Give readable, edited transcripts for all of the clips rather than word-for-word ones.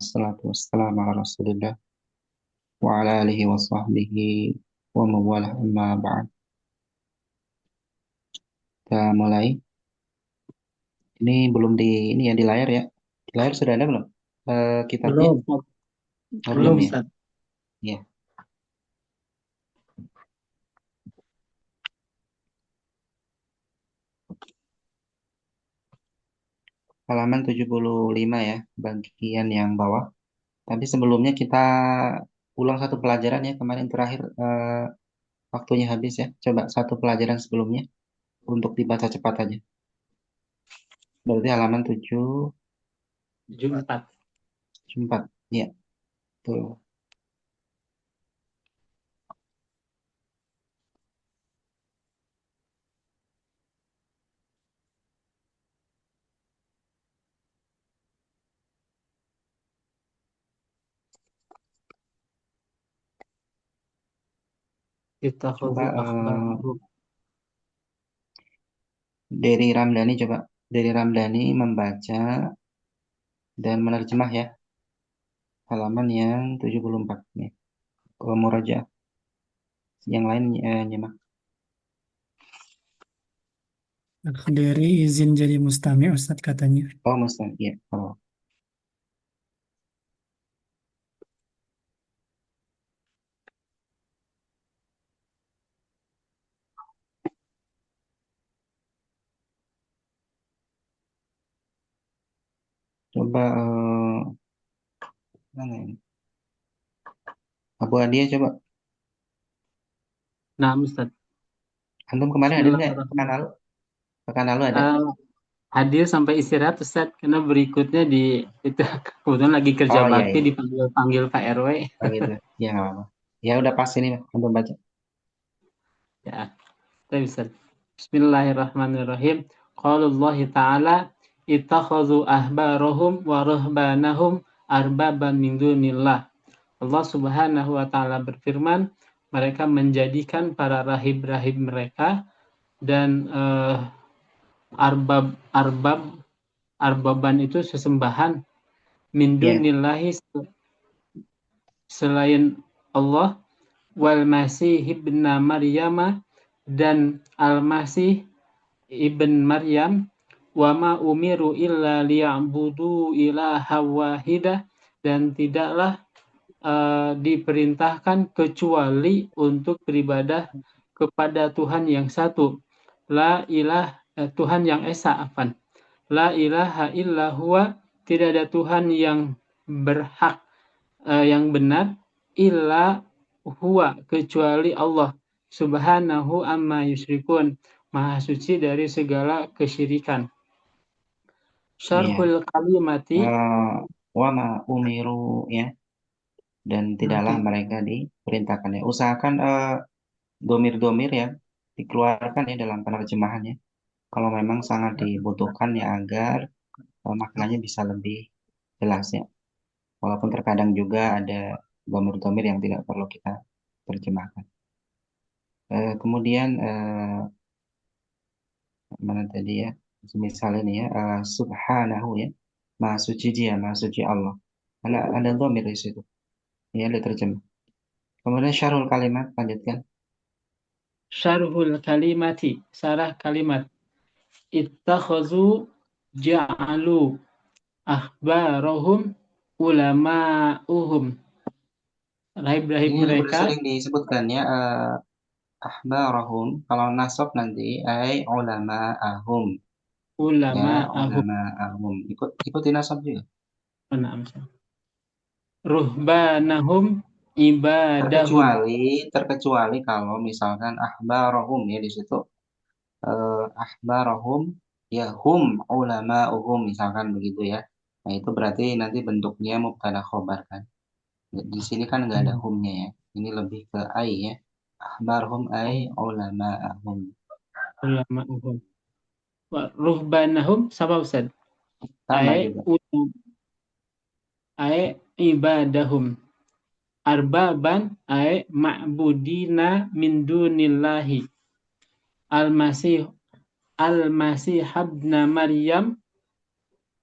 wassalatu wassalamu ala rasulillah wa ala alihi wa sahbihi wa mawalah amma ba'd. Kita mulai. Ini belum ini ya di layar ya. Di layar sudah ada belum? Kitabnya? Belum, Oh, belum belum ya? Ustaz. Ya. Halaman 75 ya, bagian yang bawah. Tapi sebelumnya kita ulang satu pelajaran ya. Kemarin terakhir waktunya habis ya. Coba satu pelajaran sebelumnya untuk dibaca cepat aja. Berarti halaman 74. 74. Ya, tuh. Coba Ittakhadhu ahbarahum. Dari Ramdhani coba. Dari Ramdhani membaca dan menerjemah ya. Halaman yang 74 nih. Murajaah. Yang lain nyimak. Dari izin jadi mustami Ustaz katanya. Oh, Mustang. Iya. Oh. Coba mana ini? Abu Adia coba. Nah, Ustaz. Antum kemarin hadir nggak? Pekan Bismillahirrahmanirrahim. lalu? Pekan lalu ada? Eh, Hadir sampai istirahat Ustaz karena berikutnya itu kebetulan lagi kerja Oh iya bakti iya. dipanggil-panggil Pak RW. Oh gitu. Ya nggak apa-apa. Ya udah pas ini antum baca. Ya, tapi Ustaz. Bismillahirrahmanirrahim. Qala Allah Ta'ala ittakhadhu ahbarahum wa ruhbanahum arbaban min dunillah. Allah Subhanahu wa taala berfirman, mereka menjadikan para rahib-rahib mereka dan arbaban itu sesembahan min Iya. dunillahi selain Allah wal masih ibn Maryam dan al-masih ibn Maryam wa ma umiru illa liya'budu ilaha wahidah dan tidaklah diperintahkan kecuali untuk beribadah kepada Tuhan yang satu. La ilah Tuhan yang esa afan. La ilaha illa huwa, tidak ada Tuhan yang berhak yang benar illa huwa, kecuali Allah. Subhanahu amma yusyrikun, maha suci dari segala kesyirikan. Iya. Syarhul kalimati Wa ma umiru ya, dan tidaklah nanti mereka diperintahkan ya. Usahakan domir-domir ya dikeluarkan ya dalam penerjemahannya. Kalau memang sangat dibutuhkan ya agar maknanya bisa lebih jelas ya. Walaupun terkadang juga ada domir-domir yang tidak perlu kita terjemahkan. Kemudian mana tadi ya? Misal ini ya, subhanahu ya, maha suci dia, maha suci Allah. Ada domir di situ. Ya, diterjemah. Kemudian syarul kalimat, lanjutkan. syarhul kalimati, sarah kalimat. Ittakhazu ja'alu akhbarahum ulama'uhum, rahib-rahib Ini udah mereka, sering disebutkan ya, ahbarahum. Kalau nasab nanti, ulama ahum. Ya, ulama'ahum, ulama ahum. Ikuti nasab juga. ruhbanahum ibadahum. Terkecuali kalau misalkan ahbarahum ya di situ ahbarahum ya hum ulama uhum misalkan begitu ya. Nah itu berarti nanti bentuknya mubtada khobar kan. Di sini kan nggak ada humnya ya. Ini lebih ke ai ya. Ahbarhum ai ulama ahum. Ulama'uhum. Ruhbanahum sama Ustaz. Sama juga. Ae ibadahum. Arbaban ae ma'budina min dunillahi. Al-Masih Al-Masih ibn Maryam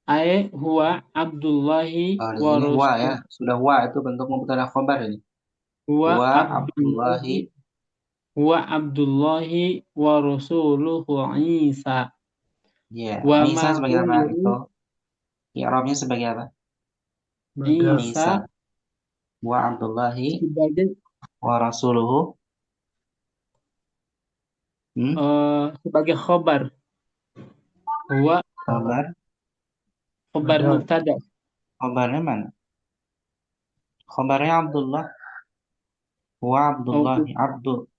Ae huwa Abdullahi Di wa sini huwa ya, rasul. sudah huwa itu bentuk mubtada khobar ini. Huwa Huwa Abdullahi, Abdullahi Huwa Abdullahi wa rasuluhu Isa. ya. Wa ma Isa sebagai apa umiru itu? I'rabnya sebagai apa? Isa Isa. Wa Abdullahi sebagai wa rasuluhu. Hmm? sebagai khobar. Huwa Khobar. khobar mubtada. Khobarnya mana? Khobarnya Abdullah. Wa Oh, Abdullahi. Abdul.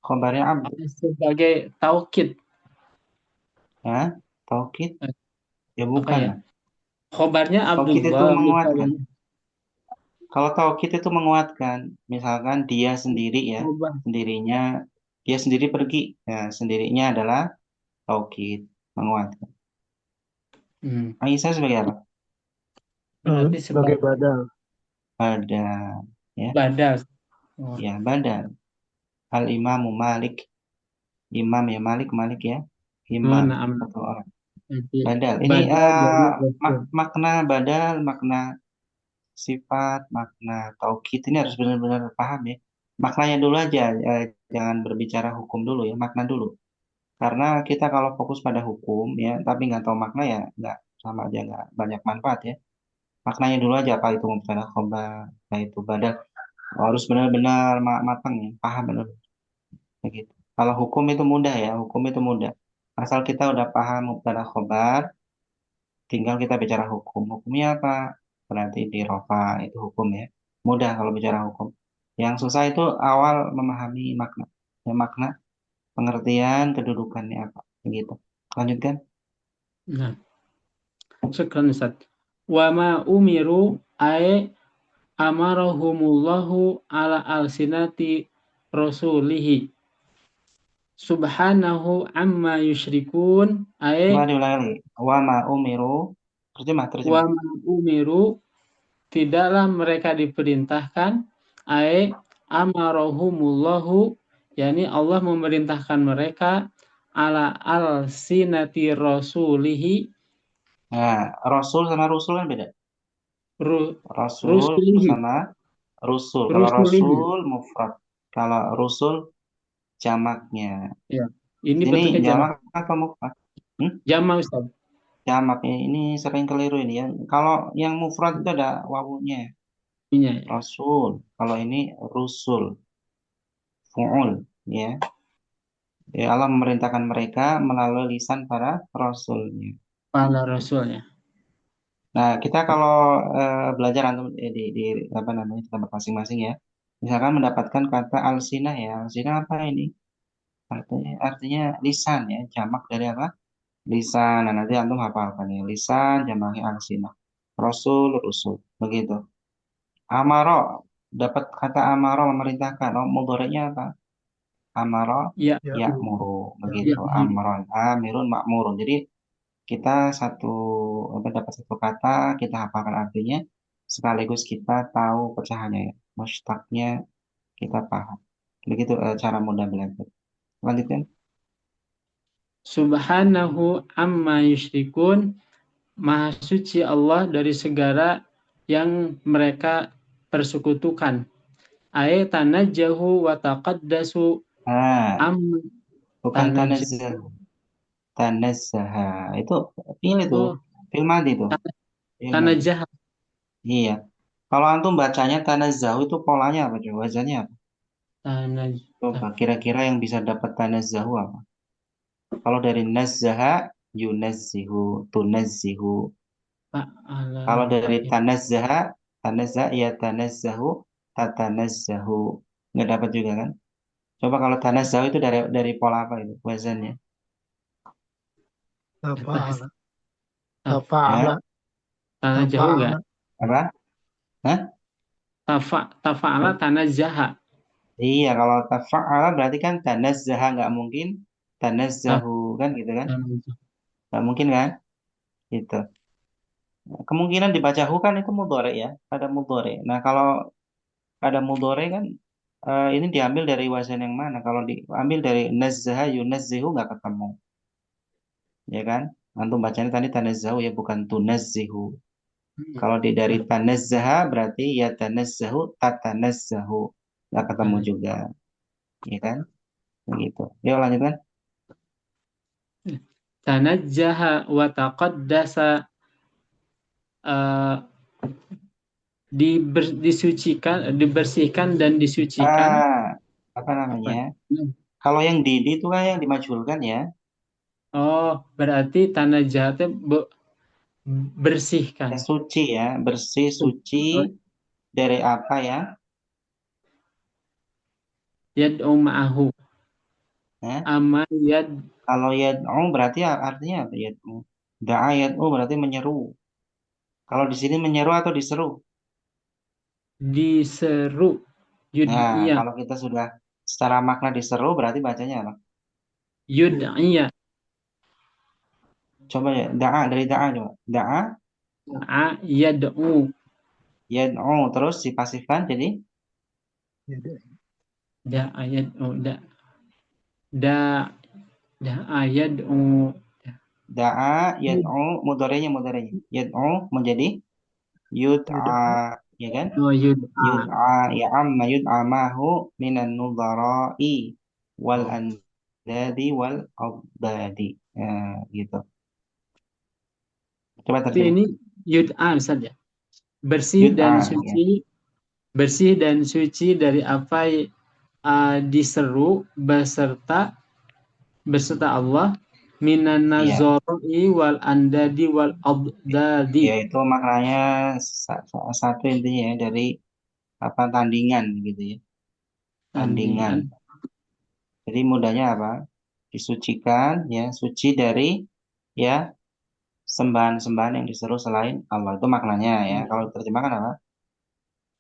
Khobarnya Abdul. sebagai taukid. Ya, taukid. Eh, Ya Apa bukan ya? lah. Khobarnya Taukid itu Abdullah menguatkan. mubtadanya. Kalau taukid itu menguatkan, misalkan dia sendiri ya, Khobar. sendirinya, dia sendiri pergi, ya, sendirinya adalah taukid, menguatkan. Hmm. Aisyah sebagai apa? Berarti Sebagai sebagai badal. Badal, ya, badal. Oh, ya badal. Al Imamu Malik, imam ya Malik, Malik ya, imam naam. satu orang. Nanti Badal. Ini badal dari rasul. makna badal, makna sifat, makna taukid ini harus benar-benar paham ya. Maknanya dulu aja, jangan berbicara hukum dulu ya, makna dulu. Karena kita kalau fokus pada hukum ya, tapi nggak tahu makna ya, nggak sama aja nggak banyak manfaat ya. Maknanya dulu aja apa itu mubtada khobar, apa itu badal. Harus benar-benar matang ya, paham benar begitu. Kalau hukum itu mudah ya, hukum itu mudah. Asal kita udah paham mubtada khobar, tinggal kita bicara hukum. Hukumnya apa? Berarti di rofa itu hukum ya. Mudah kalau bicara hukum. Yang susah itu awal memahami makna. Ya, makna, pengertian, kedudukannya apa. Begitu. Lanjutkan. Nah, sekarang Ustaz. Wa ma umiru ay amarahumullahu ala alsinati rasulihi subhanahu amma yusyrikun Coba ay diulang lagi. Wa ma umiru. Terjemah, wa terjemah. ma umiru tidaklah mereka diperintahkan ay amarahumullahu yakni Allah memerintahkan mereka ala alsinati rasulihi Nah, Rasul sama Rusul kan beda. ru, Rasul rusulihi sama Rusul. Kalau rusulihi Rasul mufrad. Kalau Rusul jamaknya. ya ini Ini bentuknya jamak jamak apa mufrad? Hmm? jamak Ustaz. Jamak ya. Ini sering keliru ini ya. Kalau yang mufrad itu ada wawunya. Iya, ya. Rasul. Kalau ini Rusul. Fu'ul. Ya. Ya, Allah memerintahkan mereka melalui lisan para rasulnya. Para rasulnya. Nah, kita kalau belajar antum di apa namanya di tempat masing-masing ya, misalkan mendapatkan kata alsinah ya, alsinah apa ini? Artinya lisan ya, jamak dari apa? Lisan. Nah, nanti antum hafalkan ya, lisan jamaknya alsinah. Rasul, rusul, begitu. Amaro dapat kata amaro memerintahkan. Oh, mudhari'nya apa? Amaro Ya, Ya, ya'muru, ya, begitu. Amron, amirun, makmurun. Jadi kita dapat satu kata, kita hafalkan artinya, sekaligus kita tahu pecahannya ya, mustaknya kita paham. Begitu cara mudah belajar. Lanjutkan. subhanahu amma yusyrikun, maha suci Allah dari segala yang mereka persekutukan. Ayat tanajjahu wa taqaddasu Nah, am bukan tanajjahu. tanazzah, tanazzaha. Itu fi'il itu, Oh, fi'il madhi itu, fi'il madhi. tanajjah, Iya. Kalau antum bacanya tanazzahu itu polanya apa coba? Wazannya apa? Coba tanajjah. kira-kira yang bisa dapat tanazzahu apa? Kalau dari nazzaha, yunazzihu, tunazzihu. Kalau Fa'ala. dari tanazzaha, tanazzaha ya tanazzahu, tatanazzahu. Nggak dapat juga kan? Coba kalau tanazzahu itu dari pola apa itu wazannya? tafa'ala. Ya, Tafa'ala. Tanajjahu enggak? Tafa'ala. apa? Hah? Tafa'ala tanajjaha. Iya, kalau tafa'ala berarti kan tanazzaha nggak mungkin Ah, tanazzahu kan gitu kan? tanajjah. Nggak mungkin kan? Gitu. Kemungkinan dibaca hu kan itu mudhari ya, ada mudhari. Nah, kalau ada mudhari kan ini diambil dari wazan yang mana? Kalau diambil dari nazzaha yunazzihu nggak ketemu, ya kan? Antum bacanya tadi tanazzahu ya, bukan tunazzihu. Kalau dari tanazzaha berarti ya tanazzahu tatanazzahu. Nggak ketemu juga, ya kan? Begitu. Yuk lanjutkan. Tanajjaha wa taqaddasa, disucikan, dibersihkan dan disucikan. Apa namanya? Apa? Kalau yang di itu kan yang dimajhulkan ya. Oh, berarti tanajjaha itu bersihkan. Ya, suci ya, bersih, suci dari apa ya? Yad'u ma'ahu. Nah, Ama kalau yad'u berarti artinya apa yad'u? Da'a yad'u berarti menyeru. Kalau di sini menyeru atau diseru? diseru. Nah, Yud'iyah. kalau kita sudah secara makna diseru berarti bacanya apa? Yud'iyah. Coba ya, da'a dari da'a coba. Da'a, Yad'u. yad'u terus dipasifkan jadi Yad'u. Da yad'u. da'a, yad'u, mudhari'nya. Yad'u menjadi yud'a, ya kan? Oh, yud'a. Yud'a ya amma yud'a mahu minan nudhara'i wal andadi wal abdadi. Ya, gitu. Coba Tapi terjemah. ini yud'a saja. Bersih Yud'a, dan ya. suci. Bersih dan suci dari apa diseru beserta Allah minan Iya, nazari wal andadi wal abdadi. ya itu maknanya satu intinya ya, dari apa tandingan gitu ya. Tandingan. Tandingan. Jadi mudahnya apa? Disucikan ya, suci dari ya sembahan-sembahan yang diseru selain Allah. Itu maknanya ya. Kalau terjemahkan apa?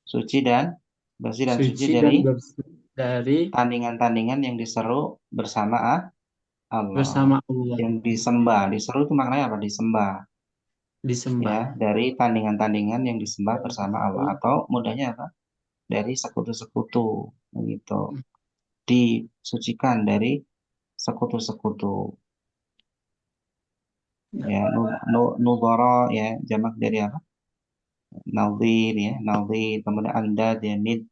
Suci dan bersih dan suci Suci dan dari bersih dari tandingan-tandingan yang diseru bersama Allah. bersama Allah. Yang disembah, diseru itu maknanya apa? Disembah ya, Disembah. dari tandingan-tandingan yang disembah bersama Allah, atau mudahnya apa? Dari sekutu-sekutu gitu. Disucikan dari sekutu-sekutu ya, nudhara ya, jamak dari apa? Nadhir ya, nadhir, kemudian andad ya, nid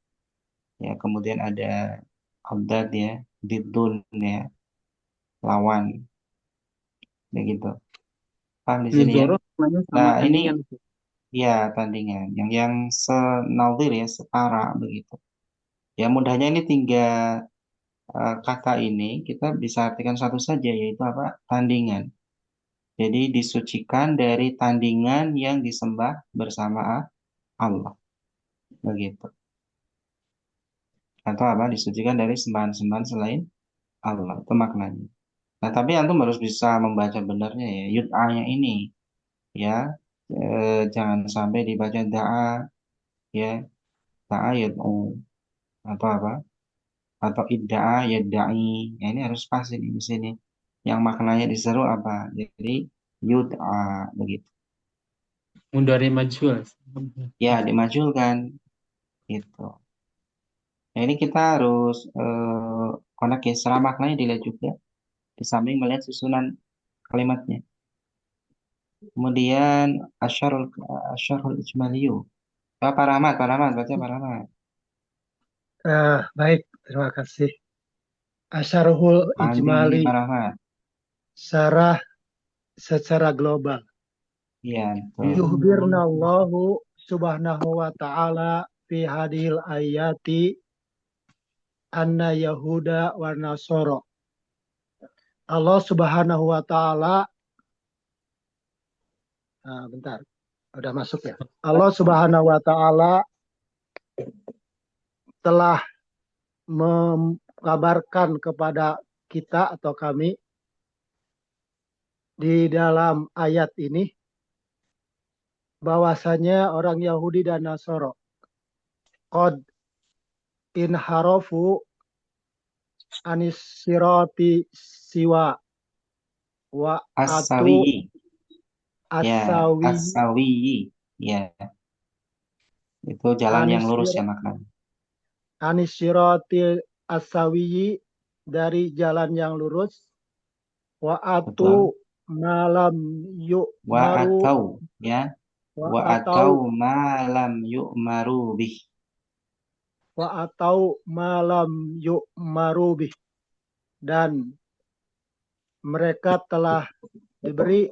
ya, kemudian ada andad ya, diddun ya, lawan begitu. Paham di sini ya? Nudoro namanya Nah, sama ini tandingan. ya tandingan yang senadhir ya, setara begitu. Ya mudahnya ini tiga kata ini kita bisa artikan satu saja, yaitu apa? Tandingan. Jadi disucikan dari tandingan yang disembah bersama Allah begitu. Atau apa? Disucikan dari sembahan-sembahan selain Allah, itu maknanya. Nah, tapi antum harus bisa membaca benarnya ya, yud'anya ini ya, jangan sampai dibaca da'a ya, da'a yud'u, atau apa? Atau idda'a yadda'i. Ya, ini harus pas ini di sini. Yang maknanya diseru apa? Jadi yud'a begitu. Mudhari majhul. Ya, dimajulkan gitu. Nah, ini kita harus konek ya, secara maknanya dilihat juga di samping melihat susunan kalimatnya. Kemudian asyarul ijmaliyu. Pak Rahmat, baca Pak Rahmat. Baik, terima kasih. Asyarhul Panjang ini ijmali, Pak Rahmat. syarah secara global. Iya, betul. Yuhbirna Allahu subhanahu wa ta'ala fi hadil ayati anna Yahuda wa Nasoro. Allah subhanahu wa ta'ala, bentar, udah masuk ya. Allah subhanahu wa ta'ala telah mengabarkan kepada kita atau kami di dalam ayat ini bahwasanya orang Yahudi dan Nasoro qad inharafu anis sirati siwa wa atu As-sawiyi. Ya, asawi as-sawiyi. Ya, itu jalan yang anis lurus ya maknanya. anis sirati asawi dari jalan yang lurus wa atu Betul. malam Wa yu'maru atau ya. wa Wa atau atau ma lam yu'maru bih. malam yu'maru bih, dan mereka telah diberi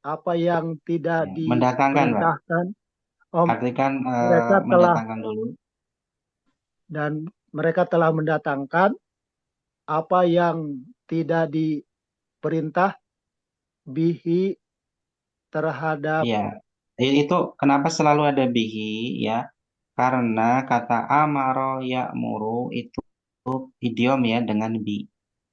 apa yang tidak Ya, mendatangkan, Pak. diperintahkan. Om, Artikan mereka telah mendatangkan dulu. dan mereka telah mendatangkan apa yang tidak diperintah bihi terhadap. Iya. Jadi itu kenapa selalu ada bihi ya? Karena kata amaro ya'muru itu idiom ya dengan bi.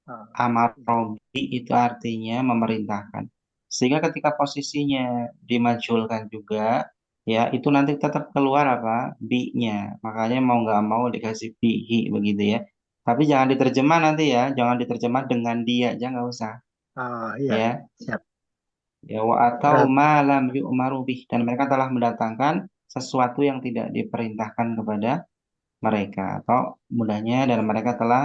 Nah, Amaro bi itu artinya memerintahkan. Sehingga ketika posisinya dimajulkan juga, ya itu nanti tetap keluar apa? Bi-nya. Makanya mau nggak mau dikasih bihi begitu ya. Tapi jangan diterjemah nanti ya, jangan diterjemah dengan dia aja nggak usah. iya, Ya, siap. ya wa atau Berat. malam yu'maru bih, dan mereka telah mendatangkan sesuatu yang tidak diperintahkan kepada mereka, atau mudahnya dan mereka telah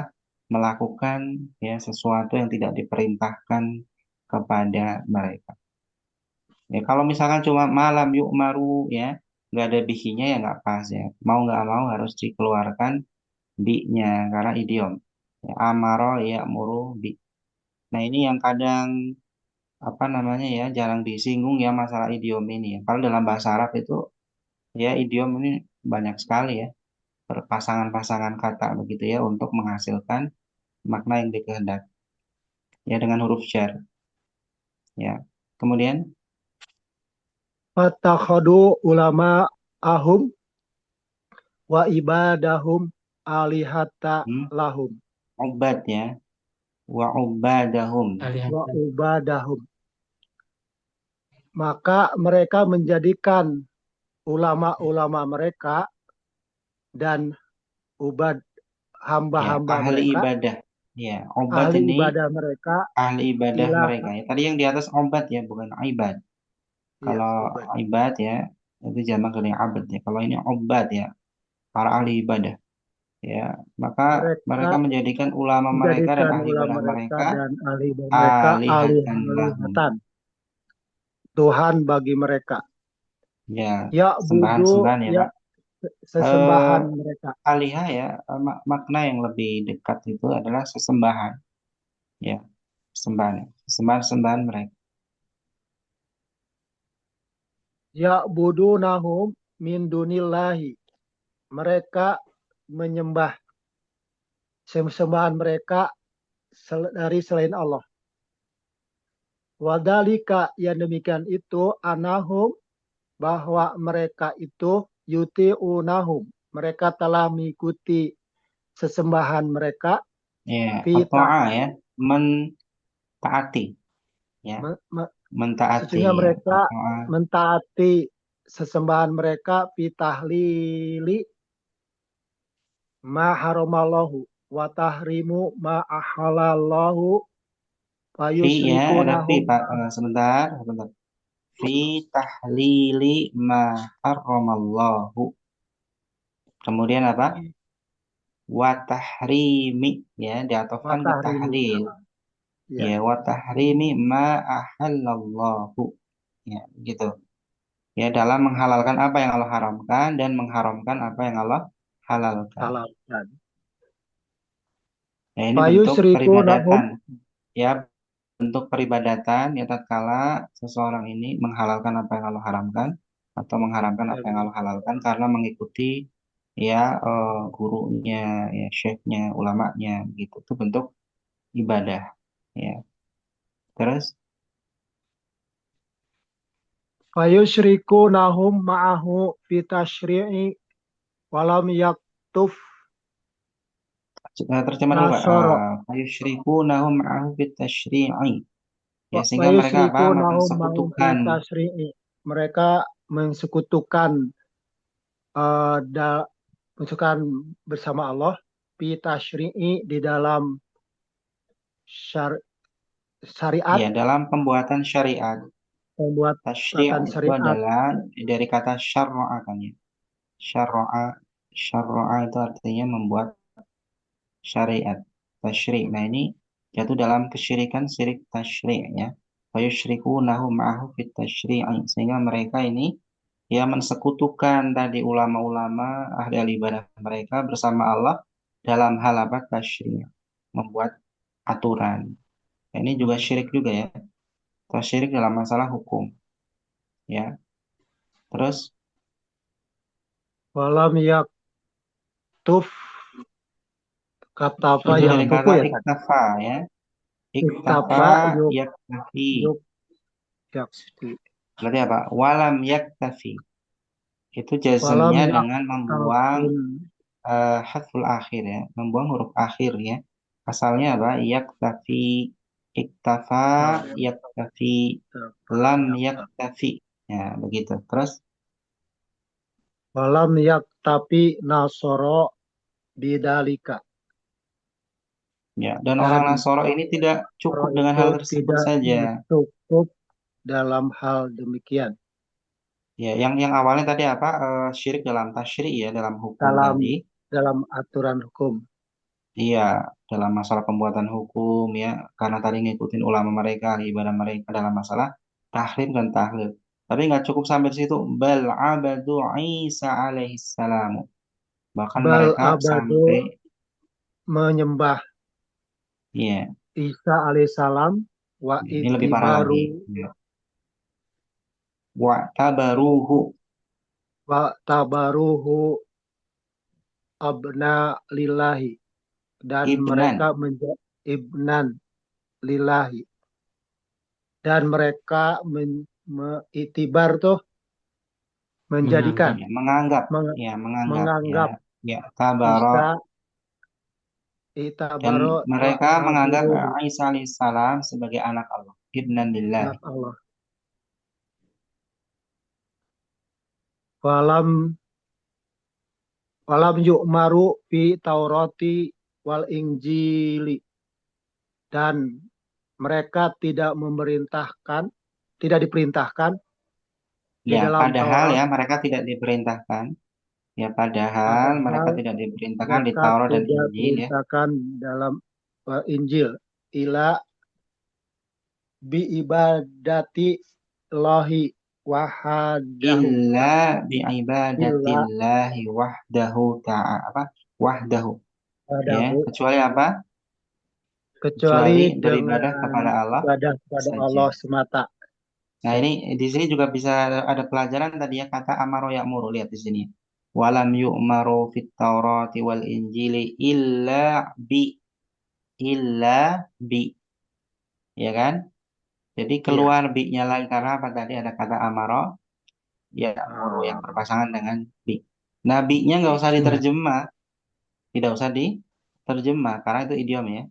melakukan ya sesuatu yang tidak diperintahkan kepada mereka. Ya kalau misalkan cuma malam yu'maru ya nggak ada bihinya ya nggak pas ya. Mau nggak mau harus dikeluarkan bi-nya karena idiom. Ya, amaro ya muru bi. Nah ini yang kadang apa namanya ya jarang disinggung ya masalah idiom ini ya. Kalau dalam bahasa Arab itu ya idiom ini banyak sekali ya berpasangan-pasangan kata begitu ya untuk menghasilkan makna yang dikehendaki ya dengan huruf jar ya. Kemudian Fatakhadu ulama ahum wa ibadahum alihata hmm, lahum ubad ya wa ubadahum wa Alihatan. ubadahum. Maka mereka menjadikan ulama-ulama mereka dan ubad ya hamba-hamba ahli mereka, ibadah ya ubad ahli ini ibadah mereka, ahli ibadah ilah, mereka ya. Tadi yang di atas ubad ya bukan ibad. ya, Kalau ubad. ibad ya itu jamak dari abad ya. Kalau ini ubad ya para ahli ibadah ya, maka Mereka mereka menjadikan ulama mereka dan menjadikan ahli ulama ibadah mereka mereka dan ahli ibadah mereka alihatan lahum alihatan, Tuhan bagi mereka. ya, Ya budu, sembahan-sembahan ya ya Pak. sesembahan eh mereka. alihah ya, makna yang lebih dekat itu adalah sesembahan ya, sembahan sembahan mereka. Ya budu nahum min dunillahi. Mereka menyembah sembahan mereka dari selain Allah. Wadalika yang demikian itu anahum, bahwa mereka itu yuti'unahum. Mereka telah mengikuti sesembahan mereka Ya fita, at ya, mentaati ya, mentaati sesungguhnya ya mereka at mentaati sesembahan mereka fitahlili ma haramallahu wa tahrimu ma ahalallahu fi ya, ada fi fayusrikunahum Pak. Sebentar sebentar. Fi tahlili ma harramallahu. Kemudian apa? Wa tahrimi ya, wa diatofkan ke tahrimi. tahlil. Ya, Ya, wa tahrimi ma ahallallahu. Ya, gitu. Ya, dalam menghalalkan apa yang Allah haramkan dan mengharamkan apa yang Allah halalkan. halalkan. Ya, ini bentuk Fayusrikunahum, peribadatan. Ya, bentuk peribadatan ya tatkala seseorang ini menghalalkan apa yang Allah haramkan atau mengharamkan apa yang Allah halalkan karena mengikuti ya gurunya, ya syekhnya, ulamanya gitu. Itu bentuk ibadah. Ya. Terus fayusrikunahum ma'ahu fitashri'i walam yaktuf terjemah dulu Pak. nasoro. Fayusyrikunahum ma'ahu bitasyri'i. Ya, sehingga mereka apa? Fayusrikunahum ma'ahu Mensekutukan. fitashri'i. Mereka mensekutukan uh, da, mensekutukan bersama Allah fitashri'i di dalam syar, syariat, Ya, dalam pembuatan syariat. Tasyri' pembuatan itu syariat, adalah dari kata syarra'a kan ya. Syarra'a, syarra'a itu artinya membuat syariat. Tasyri'. Nah, ini jatuh dalam kesyirikan syirik tasyri' ya. fayusyrikunahu ma'ahu fit tasyri'i, sehingga mereka ini ya mensekutukan tadi ulama-ulama ahli ibadah mereka bersama Allah dalam hal apa tasyri', membuat aturan. Ini juga syirik juga ya, syirik dalam masalah hukum ya. Terus Walam yaktuf, kata apa itu yang dari tufu kata ya tadi? iktafa ya, iktafa Iktafa yuk yaktafi, yuk yakti. berarti apa? Walam yaktafi, itu Walam jazmnya dengan membuang yaktafin. hadful akhir ya, membuang huruf akhir ya. Asalnya apa? Yaktafi, iktafa, yaktafi, lam yaktafi. Ya, begitu. Terus Walam yaktafi nasoro bidalika. ya, dan orang Dan Nasoro ini tidak cukup orang dengan itu hal tersebut tidak saja. cukup dalam hal demikian. Ya, yang awalnya tadi apa? Syirik dalam tasyri ya, dalam hukum Dalam tadi. dalam aturan hukum. Iya, dalam masalah pembuatan hukum ya, karena tadi ngikutin ulama mereka, ibadah mereka dalam masalah tahrim dan tahlil. Tapi nggak cukup sampai di situ. Bal abadu Isa alaihissalam. Bahkan Bal mereka abadu sampai, menyembah ya, Isa alaihissalam wa ini lebih parah lagi. itibaru Ya. Wa tabaruhu, wa tabaruhu abna lillahi, dan ibnan. mereka menjadi ibnan lillahi, dan mereka itibar tuh menjadikan Ya, menganggap, meng- ya, menganggap, ya, menganggap ya, tabaro. Isa Dan itabaro wa mereka menganggap tabiruhu Isa alaihissalam sebagai anak Allah. Ibnan lillah. anak Allah. Walam walam yu'maru fi Taurati wal Injili, dan mereka tidak diperintahkan di Ya, dalam padahal Taurat, ya mereka tidak diperintahkan. Ya, padahal mereka padahal tidak diperintahkan di mereka Taurat dan tidak Injil ya. diperintahkan dalam Injil ila bi ibadati Allahi wahdahu, Illa illa bi'ibadatillahi wahdahu ta'ala. Apa? Wahdahu. Ya, wahdahu, kecuali apa? kecuali Kecuali beribadah dengan kepada Allah ibadah kepada saja. Allah semata. Nah, ini di sini juga bisa ada pelajaran tadi ya, kata amaro ya'muru. Lihat di sini. Walam yu'maru fit Taurati wal Injili illa bi, ya kan? Jadi Iya. keluar bi-nya lagi karena apa tadi ada kata amaro ya muru yang Ah, berpasangan dengan bi. Nah, bi-nya nggak usah iya. diterjemah, tidak usah diterjemah karena itu idiom ya.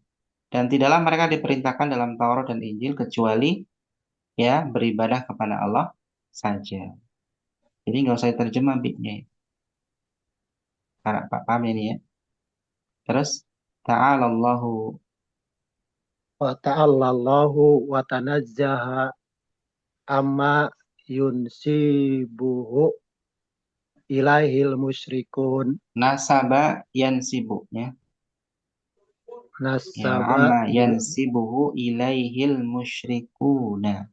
Dan tidaklah mereka diperintahkan dalam Taurat dan Injil kecuali ya beribadah kepada Allah saja. Jadi nggak usah diterjemah bi-nya. Karena Pak paham ini ya. Terus ta'alallahu, Wa ta'allallahu wa tanazzaha amma yunsibuhu ilaihil musyrikun, nasaba yansibuknya ya nasaba amma yansibuhu ilaihil musyrikuna.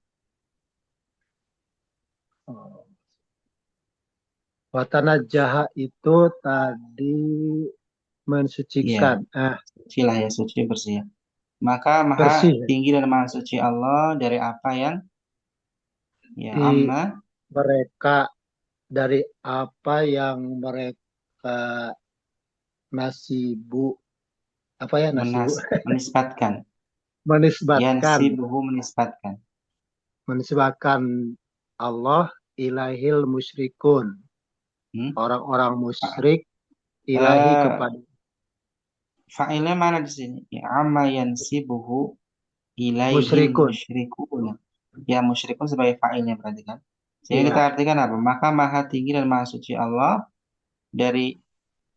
wa tanazzaha itu tadi Ya, mensucikan. suci lah ya, suci bersih ya. Maka maha Bersih tinggi dan maha suci Allah dari apa yang ya di amma mereka, dari apa yang mereka nasibu, apa ya nasibu, menisbatkan. menisbatkan Yansibuhu menisbatkan. menisbatkan Allah ilahil musyrikun, Hmm? orang-orang Fa- musyrik ilahi eh, kepada fa'ilnya mana di sini? Ya amma yansibuhu ilaihil musyrikun. musyrikuna. Ya musyrikun sebagai fa'ilnya berarti kan. Sehingga kita Iya, artikan apa? Maka maha tinggi dan maha suci Allah dari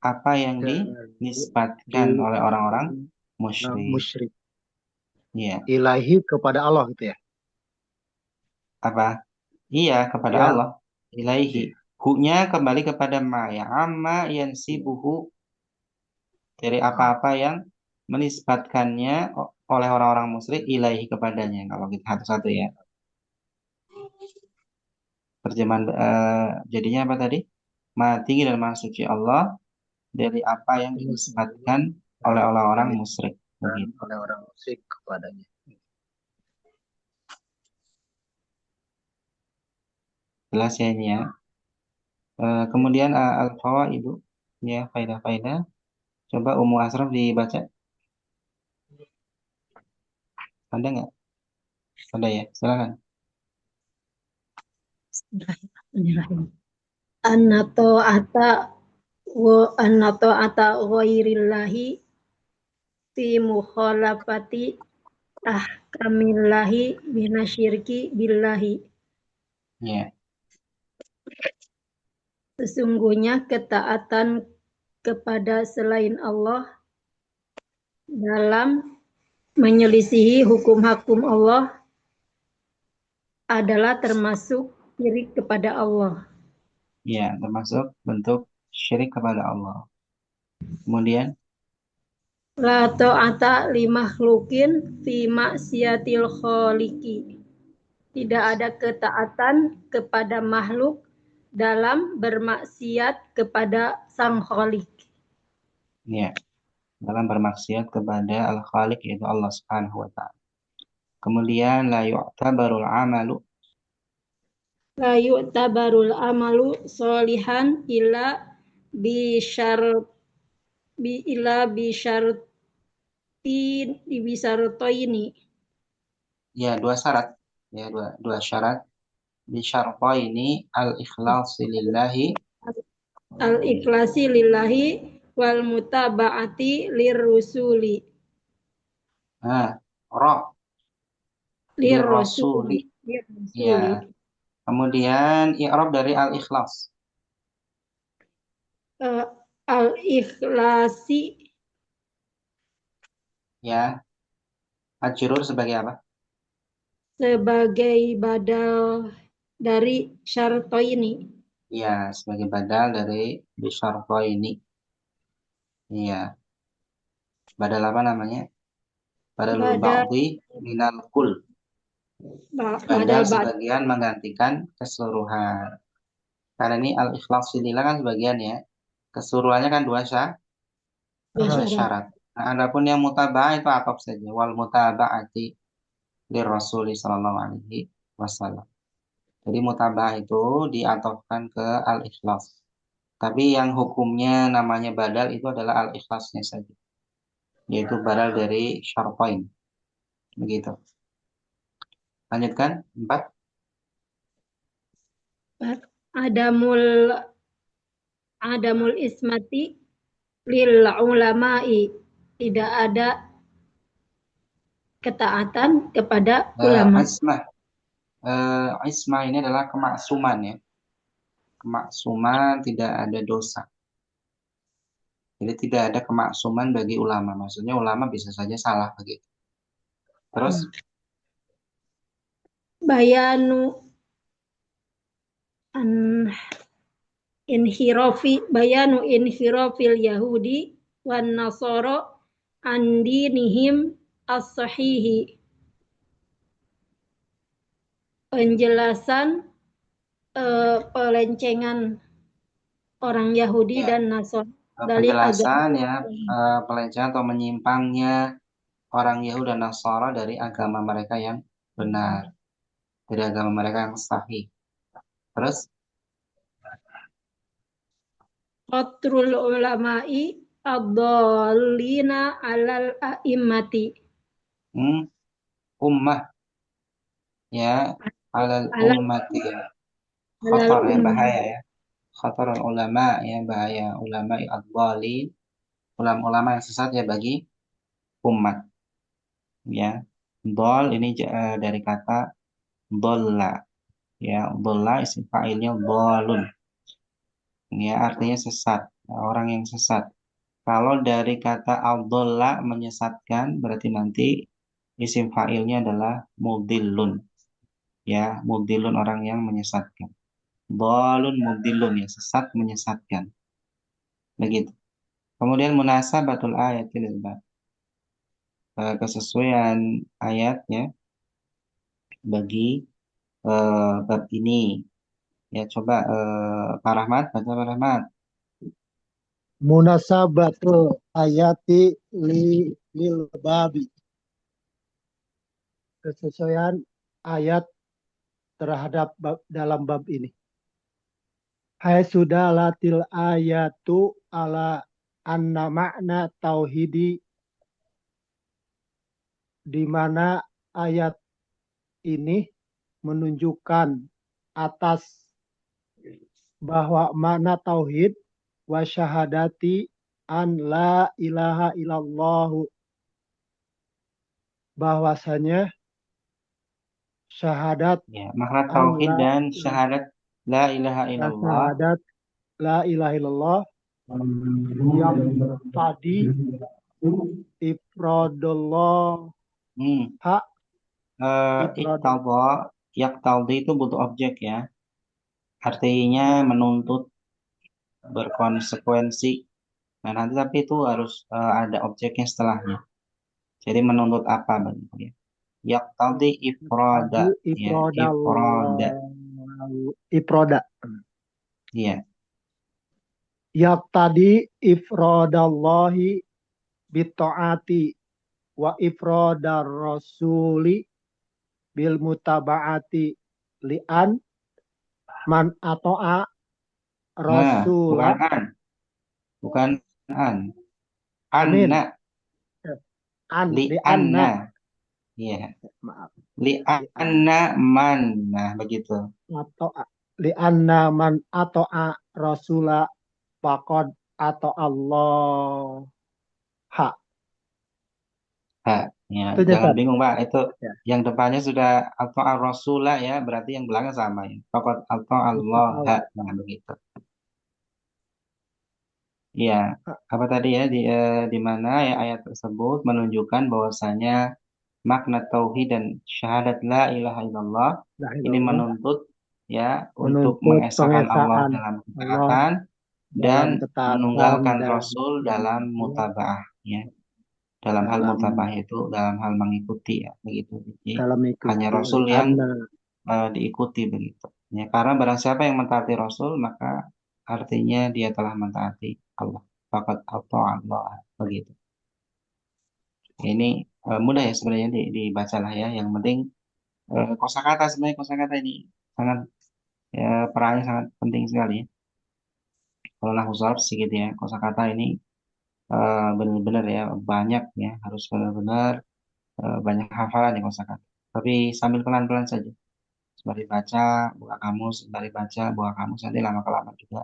apa yang dari dinisbatkan di oleh orang-orang musyrik. musyrik Ya, ilahi kepada Allah gitu ya. apa? Iya, kepada Ya, Allah. Ilaihi. iya. Hu-nya kembali kepada ma. Ya amma yansibuhu dari apa-apa yang menisbatkannya oleh orang-orang musyrik ilaihi kepadanya. Kalau kita satu-satu ya. Terjemahan jadinya apa tadi? Maha tinggi dan maha suci Allah dari apa yang dinisbatkan oleh orang-orang musyrik. dan Begitu. oleh orang musyrik kepadanya. Jelas ya ini ya. Kemudian al-fawaidu ya, faidah-faidah. Coba Ummu Asraf dibaca. Ada nggak? Ada ya, silakan. Bismillahirrahmanirrahim. An-nata'ata ghairillahi fi mukhalafati ahkamillahi minasyirki billahi. Ya, Sesungguhnya ketaatan kepada selain Allah dalam menyelisihi hukum-hukum Allah adalah termasuk syirik kepada Allah. ya, termasuk bentuk syirik kepada Allah. Kemudian, La ta'ata li makhlukin fi maksiatil khaliqi. Tidak ada ketaatan kepada makhluk dalam bermaksiat kepada Sang Khalik. ya, dalam bermaksiat kepada Al-Khaliq yaitu Allah Subhanahu wa taala. Kemudian la yu'tabarul amalu La yu'tabarul amalu solihan illa bi syarti ya dua syarat ya dua syarat di ini al-ikhlasi lillahi al-ikhlasi lillahi wal mutaba'ati lirrusuli roh lirrasuli ya. Kemudian i'rab dari al-ikhlas al-ikhlasi ya, majrur sebagai apa? Sebagai badal dari syarto ini. Ya, sebagai badal dari ini. Iya. Badal apa namanya? Badalul ba'di minal kul. Badal sebagian menggantikan keseluruhan. Karena ini al-ikhlas lillah kan sebagian ya. Keseluruhannya kan dua syarat. Nah, adapun yang mutaba'ah itu atop saja. Wal mutaba'ati li Rasul sallallahu alaihi wasallam. Jadi mutaba'ah itu diatofkan ke al-ikhlas. Tapi yang hukumnya namanya badal itu adalah al-ikhlasnya saja. Yaitu badal dari syartain. Begitu. Lanjutkan. 4. Adamul ismati lil ulama'i. Tidak ada ketaatan kepada ulama. Ismah ini adalah kemaksuman ya. Kemaksuman, tidak ada dosa. Jadi tidak ada kemaksuman bagi ulama. Maksudnya ulama bisa saja salah begitu. Terus Bayanu inhirofil Yahudi wan Nasoro andinihim as-sahihi. Penjelasan pelencengan orang Yahudi dan Nasoro dari penjelasan ya pelencengan atau menyimpangnya orang Yahudi dan Nasara dari agama mereka yang benar, dari agama mereka yang sahih. Terus qatrul ulama'i ad-dallina alal a'immati. Ummah ya, alal ummati ya. Khatar ya, bahaya ya. Khatar ulama ya, bahaya ulama ad-dallin, ulama-ulama yang sesat ya bagi umat. Ya. Dol ini dari kata dolla. Ya, dolla isim fa'ilnya dolun. Ya, artinya sesat, orang yang sesat. Kalau dari kata al-dolla menyesatkan berarti nanti isim fa'ilnya adalah mudillun. Ya, mudillun orang yang menyesatkan. Dolun mudillun ya, sesat menyesatkan. Begitu. Kemudian munasabatul ayatil bab. Kesesuaian ayatnya bagi bab ini. Ya, coba Pak Rahmat, baca Pak Rahmat. Munasabatul ayati lil babi. Kesesuaian ayat terhadap dalam bab ini. Hai sudah latil ayatu ala anna makna tauhidi, di mana ayat ini menunjukkan atas bahwa makna tauhid wa syahadati an la ilaha illallah, bahwasanya syahadat Ya, makna an tauhid la dan syahadat la ilaha illallah. syahadat la ilaha illallah yang tadi ifradullah Hmm, hak ifrad iqtada, yaqtadi itu butuh objek ya. Artinya menuntut, berkonsekuensi. Nah, nanti tapi itu harus ada objeknya setelahnya. Jadi menuntut apa begitu ya? Yaqtadi ifrada, tadi ya, ifrada. ifroda Iya. yang tadi ifradallahi bitaati wa ifradar rasuli bil mutabaati li'an man ato'a Nah, rasula. bukan an, bukan an. Amin. Anna, An li di anna. anna, Iya. maaf, Li di anna man. Nah, begitu. atau di anna man ato'a rasula faqad atau Allah ha. Nah, ya, Itu jangan nyetat bingung, Pak. Itu ya. yang depannya sudah atau ar-rasula ya, berarti yang belakang sama ya. Pokok atau Atau Allah. Allah. Nah, begitu. Iya, Ha, apa tadi ya di mana ya ayat tersebut menunjukkan bahwasanya makna tauhid dan syahadat la ilaha illallah la ini ilallah, menuntut ya untuk menuntut mengesahkan Allah pengesaan dalam Allah ketaatan dan dalam ketaatan menunggalkan dan Rasul dalam mutabaah ya. Dalam hal dalam mutabaah itu dalam hal mengikuti ya begitu. Jadi dalam hanya mengikuti Rasul yang anna. diikuti begitu. Ya, karena barang siapa yang mentaati Rasul maka artinya dia telah mentaati Allah. Fakat atau Allah begitu. Ini mudah ya sebenarnya dibaca lah ya. Yang penting kosakata sebenarnya kosakata ini sangat ya, perannya sangat penting sekali ya. Kalau nahwu sharp sih gitu ya. Kosakata ini benar-benar ya banyak ya harus benar-benar banyak hafalan ya kosakata. Tapi sambil pelan-pelan saja. Sembari baca, buka kamus, sembari baca, buka kamus, nanti lama-kelamaan juga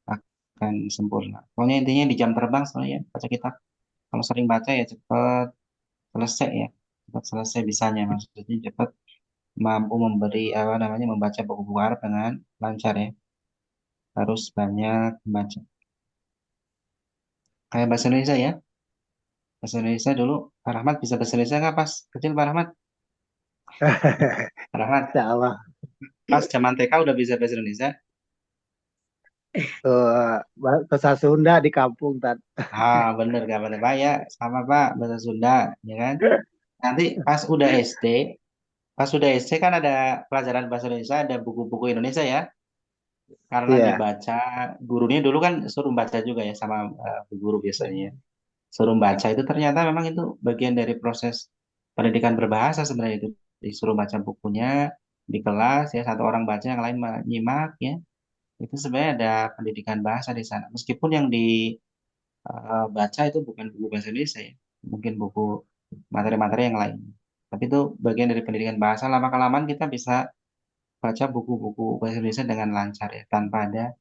akan sempurna. Pokoknya intinya di jam terbang sebenarnya baca kitab. Kalau sering baca ya cepat selesai ya. Cepat selesai bisanya maksudnya cepat mampu memberi apa namanya membaca buku-buku Arab dengan lancar ya. Harus banyak membaca. Kayak bahasa Indonesia ya. Bahasa Indonesia dulu Pak Rahmat bisa bahasa Indonesia nggak pas kecil Pak Rahmat? Pak Rahmat Ya Allah. pas zaman TK udah bisa bahasa Indonesia. Bahasa Sunda di kampung tan. Ah bener gak bener Pak ya sama Pak bahasa Sunda ya kan. Nanti pas udah SD kan ada pelajaran bahasa Indonesia, ada buku-buku Indonesia ya. Karena Iya. dibaca, gurunya dulu kan suruh baca juga ya sama guru biasanya. Suruh baca itu ternyata memang itu bagian dari proses pendidikan berbahasa sebenarnya itu. Disuruh baca bukunya di kelas ya, satu orang baca yang lain menyimak ya. Itu sebenarnya ada pendidikan bahasa di sana. Meskipun yang dibaca itu bukan buku bahasa Indonesia ya. Mungkin buku materi-materi yang lain. Tapi itu bagian dari pendidikan bahasa. Lama-kelamaan kita bisa baca buku-buku bahasa Indonesia dengan lancar ya, tanpa ada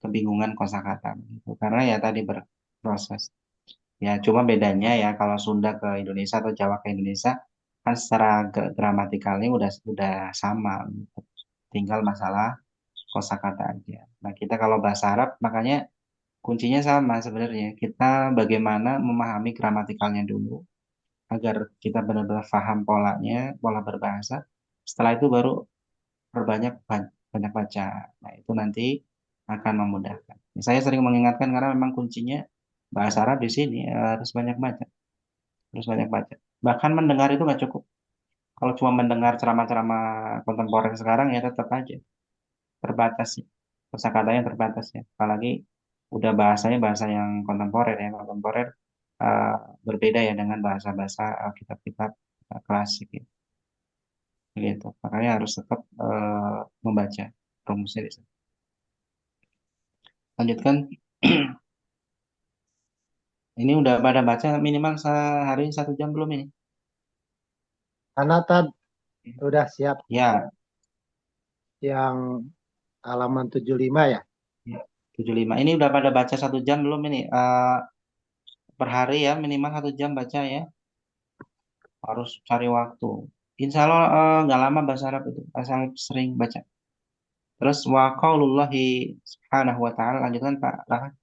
kebingungan kosakata gitu. Karena ya tadi berproses. Ya, cuma bedanya ya kalau Sunda ke Indonesia atau Jawa ke Indonesia kan secara gramatikalnya udah sama gitu. Tinggal masalah kosakata aja. Nah, kita kalau bahasa Arab makanya kuncinya sama sebenarnya. Kita bagaimana memahami gramatikalnya dulu agar kita benar-benar paham polanya, pola berbahasa. Setelah itu baru perbanyak banyak baca. Nah, itu nanti akan memudahkan. Saya sering mengingatkan karena memang kuncinya bahasa Arab di sini harus banyak baca, harus banyak baca. Bahkan mendengar itu nggak cukup. Kalau cuma mendengar ceramah-ceramah kontemporer sekarang ya tetap aja. terbatas ya. Kosakatanya terbatas ya. Apalagi udah bahasanya bahasa yang kontemporer ya. Kontemporer eh, berbeda ya dengan bahasa-bahasa kitab-kitab klasik ya. Gitu. Makanya harus tetap membaca rumusnya di sana. Lanjutkan. Ini udah pada baca minimal sehari 1 jam belum ini? Anatan udah siap Ya, yang halaman 75 ya. ya, 75. Ini udah pada baca 1 jam belum ini? Per hari ya minimal 1 jam baca ya. Harus cari waktu. Insya Allah nggak lama bahasa Arab itu, asal sering baca. Terus wa qaulullahi subhanahu wa ta'ala, lanjutkan Pak Rahmat.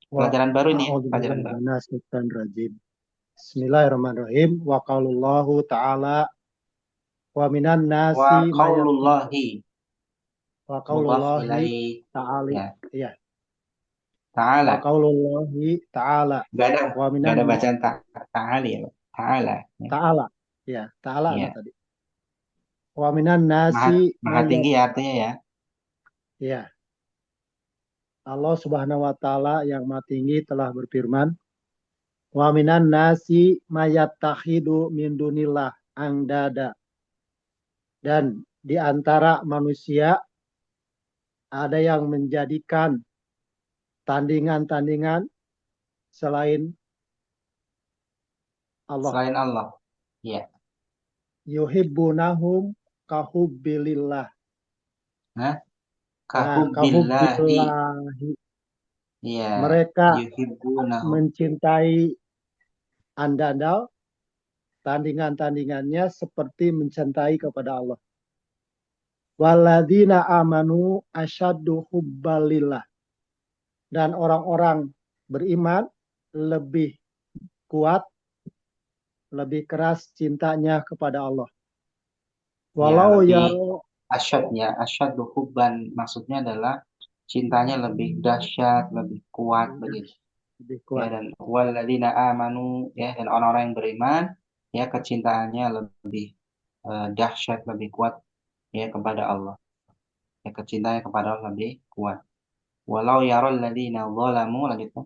Wa Pelajaran baru ini ya, pelajaran a'udzubillahi baru. minasyaitonir rajim. Bismillahirrahmanirrahim. Wa qaulullahu ta'ala wa minan Wa nasi mayat qaulullahi wa mudhaf qaulullahi ilaih ta'ala ya, ya wa ta'ala. qaulullahi ta'ala Gak ada wa gak minan ada bacaan ta'ali ya, Pak. Ta'ala ya. ta'ala ya ta'ala apa Iya. tadi wa minan Maha, nasi maha mayat tinggi ya artinya ya. ya Allah Subhanahu wa taala yang Maha tinggi telah berfirman wa minan nasi mayat tahidu min dunillah angdada, dan di antara manusia ada yang menjadikan tandingan-tandingan selain Allah. Selain Allah. Iya. Yuhibbunahum kahubbilillah. Hah? Nah, Kahubbillahi. kahubbillahi. Iya. Mereka Yuhibbunahu. mencintai andandal tandingan-tandingannya seperti mencintai kepada Allah. Waladina amanu asyaddu hubbalillah. Dan orang-orang beriman lebih kuat, lebih keras cintanya kepada Allah. Ya, Walau lebih yaro asyad ya. Asyad hubban maksudnya adalah cintanya lebih dahsyat, lebih kuat begitu. lebih Ya, kuat. dan walladzina amanu ya, dan orang-orang yang beriman ya kecintaannya lebih dahsyat, lebih kuat ya kepada Allah. Ya, kecintaannya kepada Allah lebih kuat. Walau yarol ladzina zalamu, lanjutkan.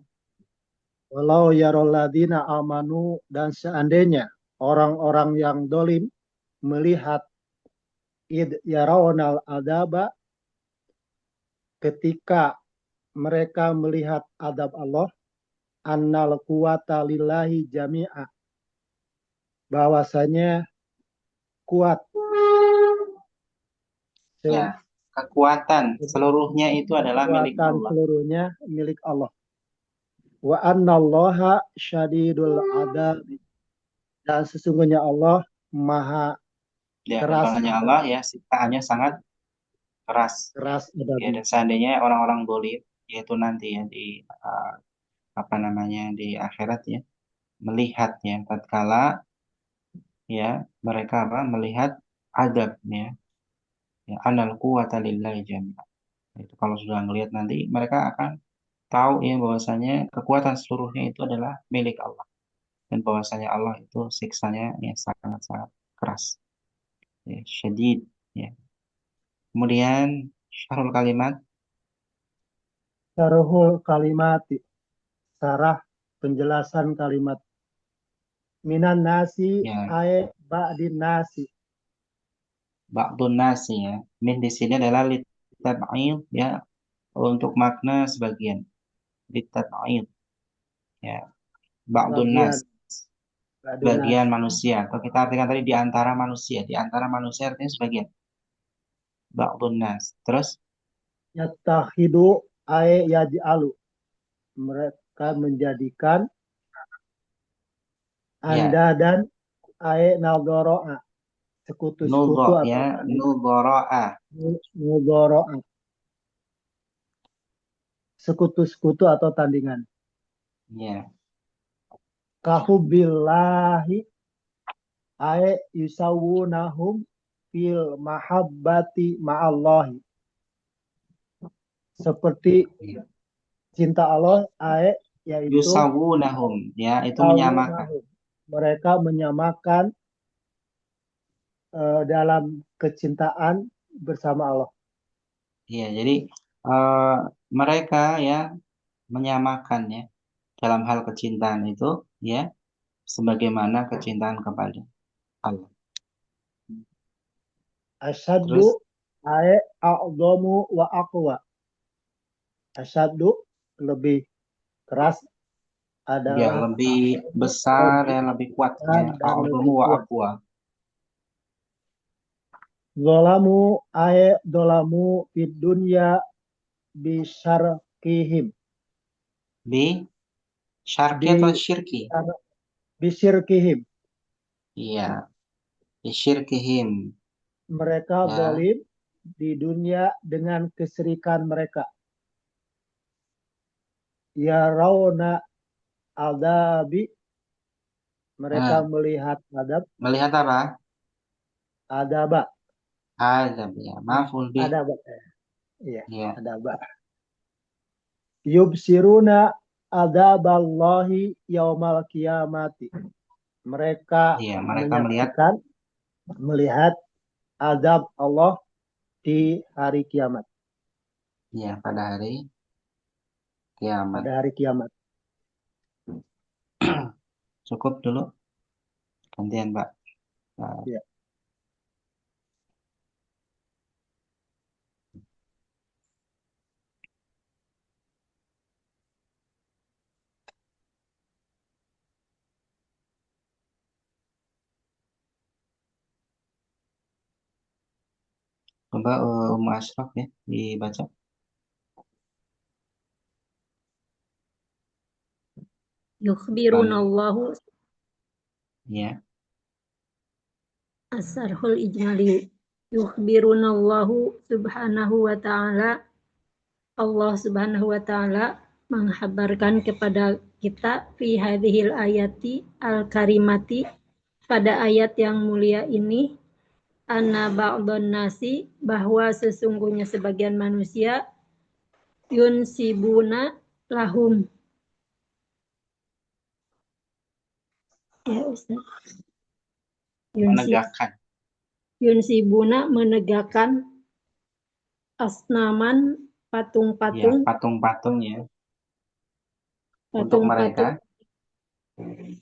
Walau yaroladina amanu, dan seandainya orang-orang yang dolim melihat id yarawonal adaba, ketika mereka melihat adab Allah, annal quwata lillahi jami'a, bahwasanya kuat Ya, kekuatan seluruhnya itu adalah milik kekuatan Allah. seluruhnya milik Allah. Wa annallaha syadidul adab, dan sesungguhnya Allah maha Ya, dan keras bahasanya Allah ya siksaannya sangat keras. Ya, adabnya. dan seandainya orang-orang dolim yaitu nanti ya di apa namanya di akhirat ya melihatnya tatkala ya mereka apa melihat adabnya ya anal quwata lillahi jami'a. Itu kalau sudah melihat nanti mereka akan tahu ya bahwasanya kekuatan seluruhnya itu adalah milik Allah, dan bahwasanya Allah itu siksanya ya sangat-sangat keras ya syadid ya. Kemudian syarul kalimat Syarhul kalimati, sarah penjelasan kalimat. Minan nasi ya ae ba'din nasi. ba'dun nasi ya. Min di sini adalah litab'id ya untuk makna sebagian. Litab'id ya. Ba'dun nas Bagian ba'din sebagian nasi. manusia. Atau kita artikan tadi di antara manusia. Di antara manusia artinya sebagian. Ba'dun nas. Terus Yattahidu ae yaj'alu. Mereka menjadikan ya anda dan ae naldoro'a. Sekutu-sekutu nudho atau ya nudhoro'ah naldoro'a. Sekutu-sekutu atau tandingan. ya. Kahubillahi ae yusawunahum fil mahabbati ma'allahi. Seperti Ya. cinta Allah yaitu Yusawunahum ya itu menyamakan. mereka menyamakan dalam kecintaan bersama Allah. Ya, jadi eh, mereka ya menyamakan ya dalam hal kecintaan itu ya sebagaimana kecintaan kepada Allah. Asyaddu Terus ae a'dhamu wa aqwa. Asyaddu lebih keras ya adalah lebih besar lebih ya lebih kuat besar ya dan a'dhamu lebih wa kuat. aqwa. Zolamu ae dolamu fid dunya bisyarkihim. Bi syarki atau Bi syirki? bisyirkihim. Iya, bi syirkihim Mereka ya. zalim di dunia dengan keserikan mereka. Ya rauna adabi, mereka Nah, melihat melihat apa? adaba, Azab ya, maful bih. adaba, iya, Ya, adaba. Yubsiruna adaballahi yaumal kiamati. Mereka iya, mereka melihat menyaksikan, melihat azab Allah di hari kiamat, ya pada hari kiamat. pada hari kiamat. Cukup dulu, gantian Pak. Nah, Ya. coba Ummu Ashraf ya dibaca. Bang, Yukhbirunallahu ya, asarhul ijmali. Yukhbirunallahu subhanahu wa ta'ala. Allah subhanahu wa ta'ala menghabarkan kepada kita fi hadhil ayati al-karimati, pada ayat yang mulia ini, anna ba'dhan nasi, bahwa sesungguhnya sebagian manusia, yunsibuna lahum, ya Ustaz, menegakkan. yunsibuna menegakkan asnaman, Ya, patung-patung, patung-patung ya untuk mereka. patung-patung,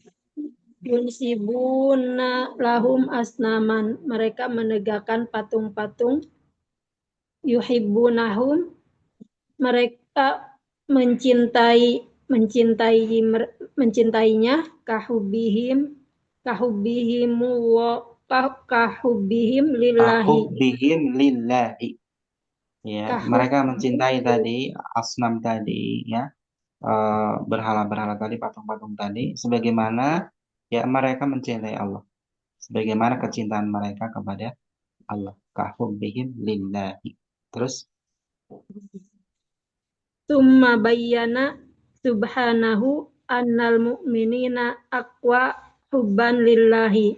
yunsibuna lahum asnaman, mereka menegakkan patung-patung, yuhibbunahum, mereka mencintainya, kahubihim lillahi, Tahubbihim lillahi. Ya, kahub mereka mencintai tadi asnam tadi ya, berhala-berhala tadi, patung-patung tadi, sebagaimana ya mereka mencintai Allah, sebagaimana kecintaan mereka kepada Allah. Kahubbihim lillahi. Terus summa bayyana subhanahu annal mu'minina aqwa hubban lillahi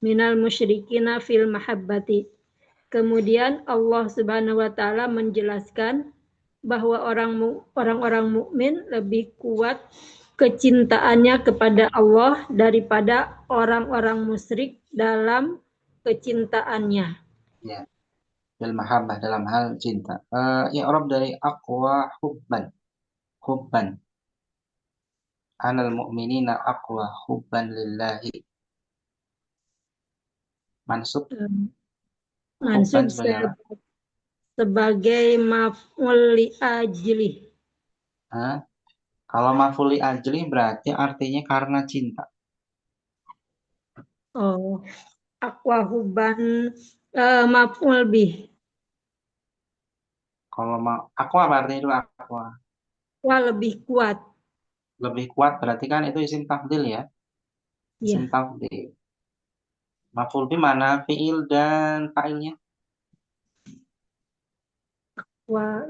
minal musyrikina fil mahabbati. Kemudian Allah Subhanahu wa taala menjelaskan bahwa orang-orang mukmin lebih kuat kecintaannya kepada Allah daripada orang-orang musyrik dalam kecintaannya. ya, bil mahabbah dalam hal cinta. I'rab dari aqwa hubban. Hubban. Anal mu'minina aqwa hubban lillahi. Mansub hubban Mansub sebagai apa? sebagai maf'ul li ajli. Hah? Kalau mafuli ajli berarti artinya karena cinta. Oh, aqwa hubban maf'ul bih. Kalau aku apa artinya itu aqua? Aqwa lebih kuat. Lebih kuat berarti kan itu isim tafdil ya. Isim Ya, tafdil. Maf'ul bih mana fiil dan fa'ilnya? aqwa.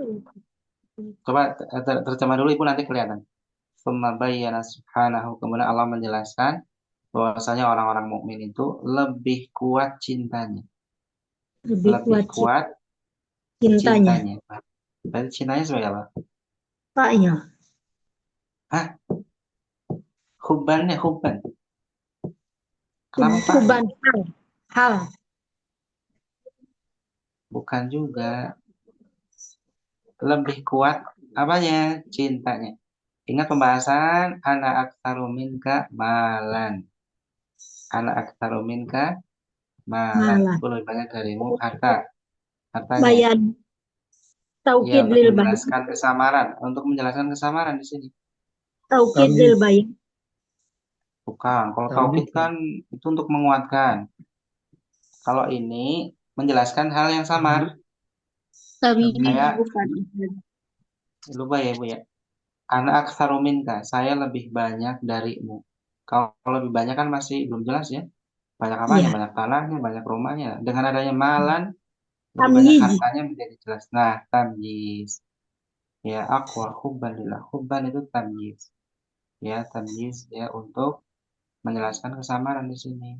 Coba terjemah dulu Ibu nanti kelihatan. Tsumma bayyana subhanahu, kemudian Allah menjelaskan bahwasanya orang-orang mukmin itu lebih kuat cintanya. Lebih Lebih kuat kuat cintanya. cintanya. Berarti cintanya sebagai apa? Paknya. Hah? Hubbannya hubban. Kenapa Pak? Hubban hal. Hal. Bukan juga. lebih kuat apanya? Cintanya. Ingat pembahasan ana aktsaru minka malan. Ana aktsaru minka malan. Malah. Aku lebih banyak darimu hartanya. Bayan. Ya, Taukid untuk lil bayan. menjelaskan kesamaran. Untuk menjelaskan kesamaran di sini. Taukid lil Tamyiz. bayan. Bukan. Kalau Tamyiz. taukid kan itu untuk menguatkan. Kalau ini menjelaskan hal yang samar. Tamyiz Kayak bukan. lupa ya Bu ya. Ana aktsaru minka. Saya lebih banyak darimu. Kalau lebih banyak kan masih belum jelas ya. Banyak apanya? Iya. Banyak tanahnya, banyak rumahnya. Dengan adanya malan, lebih banyak Tamyiz. hartanya menjadi jelas. Nah, tamyiz. Ya, aqwa hubban lillah. Hubban itu tamyiz. Ya, tamyiz ya untuk menjelaskan kesamaran di sini.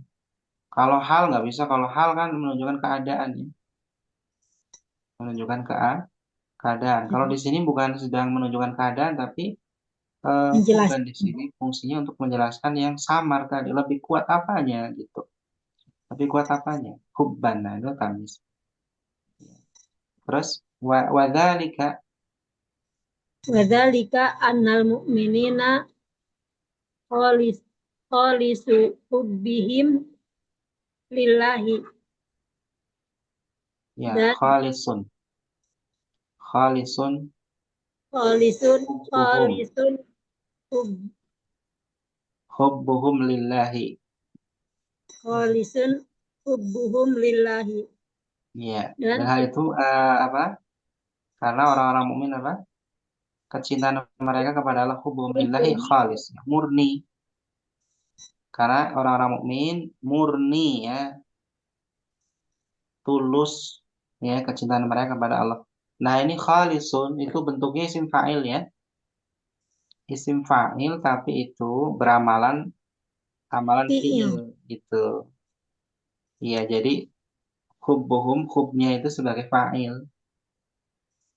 Kalau hal nggak bisa, kalau hal kan menunjukkan keadaan ya. Menunjukkan keadaan. Kalau di sini bukan sedang menunjukkan keadaan, tapi hubban Menjelaskan. di sini fungsinya untuk menjelaskan yang samar tadi. Lebih kuat apanya gitu. Lebih kuat apanya? Hubban. Nah, itu tamyiz. Terus wadzalika Wadzalika annal mu'minina kholis kholisu hubbihim lillahi ya dan khalisun khalisun kholisun hubbuhum kholisun hub hubbuhum lillahi. kholisun hubbuhum lillahi Ya, dan dan hal itu apa? Karena orang-orang mukmin apa? Kecintaan mereka kepada Allah hubbuhum lillahi khalis, murni. Karena orang-orang mukmin murni ya, tulus ya kecintaan mereka kepada Allah. Nah, ini khalisun itu bentuknya isim fa'il ya. Isim fa'il tapi itu beramalan amalan fi'il. fi'il gitu. Iya, jadi hubbuhum hubnya itu sebagai fa'il.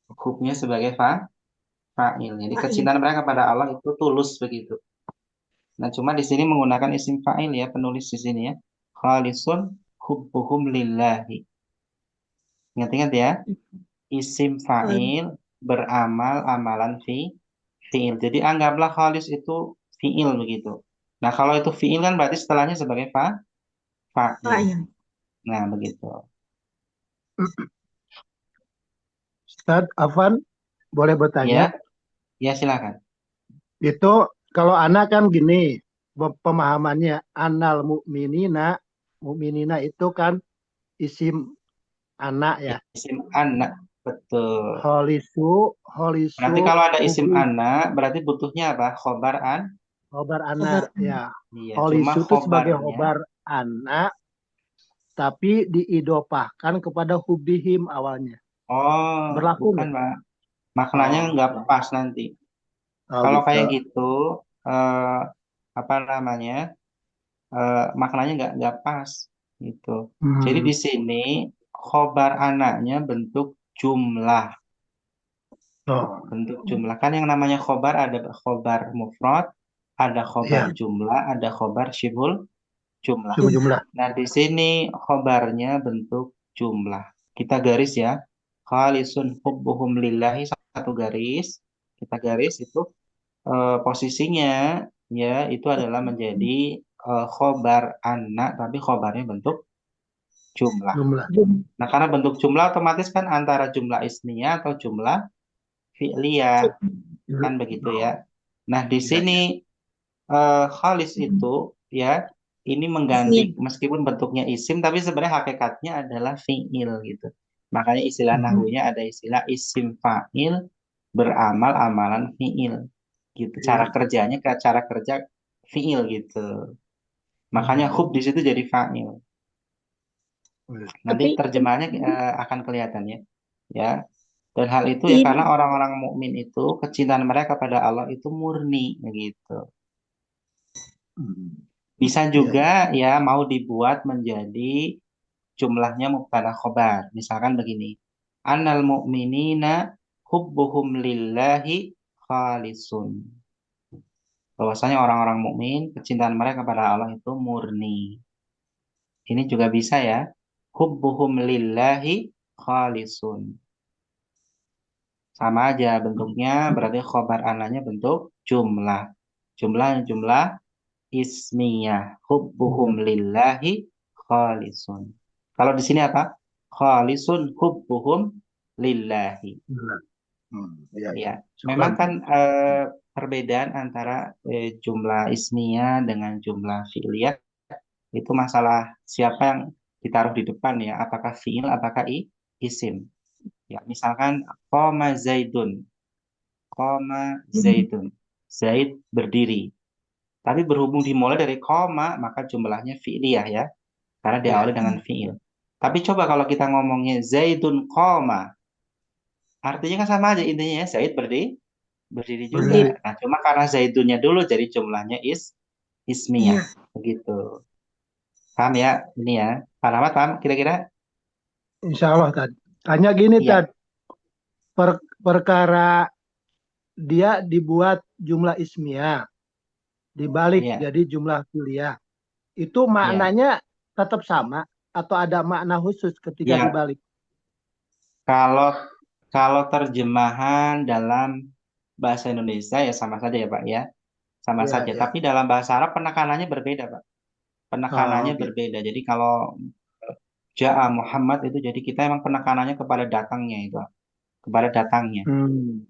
Hubnya sebagai fa'il. Jadi Fa'il. kecintaan mereka kepada Allah itu tulus begitu. Nah, cuma di sini menggunakan isim fa'il ya, penulis di sini ya. Khalisun hubbuhum lillahi. Ingat-ingat ya, isim fa'il beramal amalan fi'il. Jadi anggaplah khalis itu fi'il begitu. Nah, kalau itu fi'il kan berarti setelahnya sebagai fa'il. Fa'il. Nah, begitu. Ustaz Afan, boleh bertanya? Ya, ya silakan. Itu kalau anak kan gini, pemahamannya anal mukminina itu kan isim anak ya. Isim anak, betul. Holisu, holisu, Berarti kalau ada isim hubi, anak, berarti butuhnya apa? Khobar an? hobar anak Khabar ya. Iya, cuma Holisu itu sebagai khobarnya. hobar anak, tapi diidopahkan kepada hubihim awalnya. Oh, Berlaku bukan, nggak? Pak. Maknanya Oh, nggak oke. pas nanti. Oh Kalau gitu. kayak gitu, eh, apa namanya? Maknanya nggak pas gitu. Jadi Hmm. di sini khobar anaknya bentuk jumlah. Oh, Bentuk jumlah. Kan yang namanya khobar ada khobar mufrad, ada khobar iya, jumlah, ada khobar syibul jumlah. jumlah. Nah, di sini khobarnya bentuk jumlah. Kita garis ya. Khalisun hubbuhum lillahi satu garis. Kita garis itu posisinya ya itu adalah menjadi khobar anak tapi khobarnya bentuk jumlah. Jumlah. Nah, karena bentuk jumlah otomatis kan antara jumlah ismiyah atau jumlah fi'liyah kan begitu ya. Nah, di Iya, sini iya. khalis itu ya ini mengganti Ismiyah. meskipun bentuknya isim tapi sebenarnya hakikatnya adalah fiil gitu. Makanya istilah Hmm. nahwunya ada istilah isim fa'il beramal amalan fiil gitu. Cara Iya. kerjanya ke cara kerja fiil gitu. Makanya hub Hmm. di situ jadi fa'il. Nanti Tapi terjemahannya akan kelihatan ya. Ya. Dan hal itu ya karena ini orang-orang mukmin itu kecintaan mereka pada Allah itu murni gitu. Hmm. Bisa Iya, juga iya. ya mau dibuat menjadi jumlahnya mubtada khobar. Misalkan begini. Annal mu'minina hubbuhum lillahi khalisun. Bahwasanya orang-orang mukmin kecintaan mereka kepada Allah itu murni. Ini juga bisa ya. Hubbuhum lillahi khalisun. Sama aja bentuknya, berarti khobar ananya bentuk jumlah. Jumlah ismiyah. Hubbuhum lillahi khalisun. Kalau di sini apa? Khalisun hubbuhum lillahi. Iya, iya. Ya, memang Syukran. kan perbedaan antara jumlah ismiyah dengan jumlah fi'liyah itu masalah siapa yang ditaruh di depan ya, apakah fi'il, apakah isim. Ya, misalkan koma zaidun, koma zaidun, zaid berdiri. Tapi berhubung dimulai dari koma, maka jumlahnya fi'liyah ya, karena Iya. diawali dengan fi'il. Tapi coba kalau kita ngomongnya zaidun koma, artinya kan sama aja intinya ya, zaid berdiri juga. Berdiri. Nah, cuma karena zaidunnya dulu jadi jumlahnya ismiyah. Iya. Begitu. Paham ya? Ini ya. Pak Rahmat paham kira-kira? Insya Allah, Tad. Hanya gini, Tad. Iya, Perkara dia dibuat jumlah ismiyah, dibalik iya, jadi jumlah kuliah. Itu iya. maknanya tetap sama atau ada makna khusus ketika Ya, dibalik? kalau kalau terjemahan dalam bahasa Indonesia ya sama saja ya, Pak ya. Sama Iya, saja. iya. Tapi dalam bahasa Arab penekanannya berbeda, Pak. Oh, Penekanannya gitu. berbeda. Jadi kalau Ja'a Muhammad itu jadi kita emang penekanannya kepada datangnya itu, kepada datangnya. Hmm,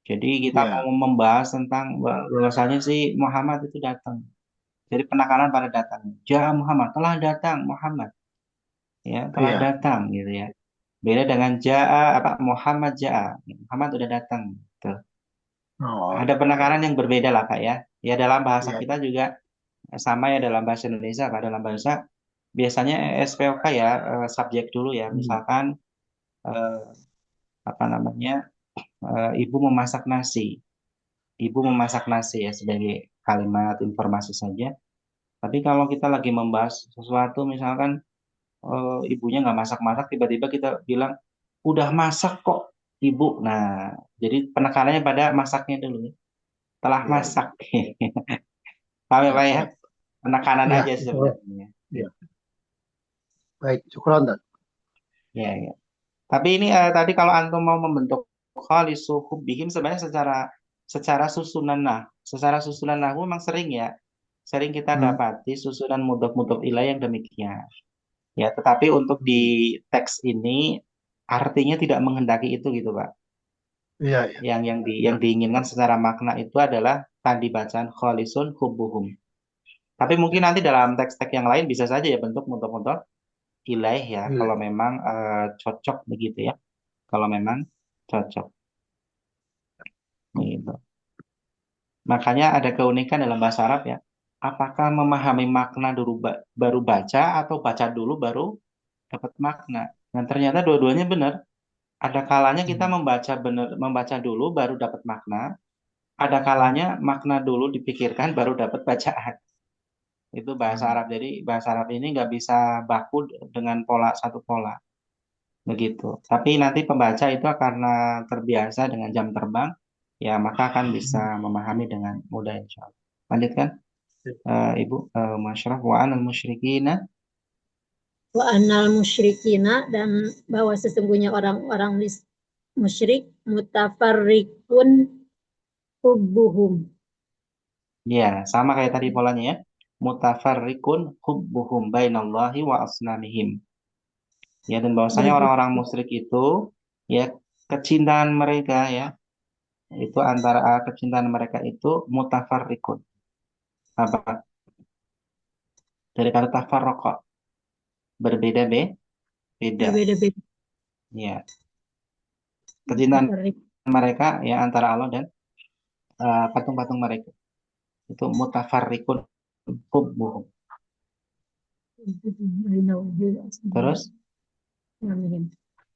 Jadi kita ya, mau membahas tentang bahwasanya si Muhammad itu datang. Jadi penekanan pada datangnya. Ja'a Muhammad, telah datang Muhammad, ya, telah iya. datang gitu ya. Beda dengan Ja'a apa Muhammad Ja'a. Muhammad udah datang. Tuh. Oh, Ada penekanan yang berbeda lah Pak ya. Ya dalam bahasa iya. kita juga sama ya dalam bahasa Indonesia Pak. Dalam bahasa biasanya SPOK ya subjek dulu ya. Hmm, Misalkan eh, apa namanya ibu memasak nasi. Ibu memasak nasi ya sebagai kalimat informasi saja. Tapi kalau kita lagi membahas sesuatu, misalkan ibunya nggak masak-masak, tiba-tiba kita bilang, udah masak kok ibu. Nah, jadi penekanannya pada masaknya dulu, ya. Telah iya, iya. masak. Paham ya Siap, Pak ya? siap. Penekanan Iya, aja insya Allah. sebenarnya. Iya. Baik, syukran, Tad. Ya, ya. Tapi ini tadi kalau antum mau membentuk khalisu hubbihim sebenarnya secara secara susunan secara susunan nahwu memang sering ya, sering kita Hmm, dapati susunan mudhof ilaih yang demikian. Ya, tetapi untuk di teks ini artinya tidak menghendaki itu gitu, Pak. iya, iya. Yang diinginkan secara makna itu adalah tadi bacaan kholisun hubbuhum. Tapi mungkin nanti dalam teks-teks yang lain bisa saja ya bentuk mudhof ilaih ya, Iya. kalau memang cocok begitu ya. Kalau memang cocok gitu. Makanya ada keunikan dalam bahasa Arab ya. Apakah memahami makna dulu baru baca atau baca dulu baru dapat makna? Dan ternyata dua-duanya benar. Ada kalanya kita Hmm, membaca dulu baru dapat makna. Ada kalanya makna dulu dipikirkan baru dapat bacaan. Itu bahasa hmm. Arab. Jadi bahasa Arab ini nggak bisa baku dengan pola satu pola. Begitu. Tapi nanti pembaca itu karena terbiasa dengan jam terbang, ya maka akan bisa memahami dengan mudah insya Allah. Lanjutkan, Ibu, Masyraf wa anal musyrikina. Wa annal musyrikina, dan bahwa sesungguhnya orang-orang musyrik mutafarrikun hubbuhum. Ya, sama kayak tadi polanya ya. Mutafarrikun hubbuhum bainallahi wa asnamihim. Ya, dan bahwasanya Berbeda. orang-orang musyrik itu ya kecintaan mereka ya itu antara kecintaan mereka itu mutafarrikun. Apa? Dari kata tafarraqa, berbeda beda. Berbeda-beda. Ya, kecintaan Mutafarrik. mereka ya antara Allah dan patung-patung mereka itu mutafarrikun hubbuhum. Terus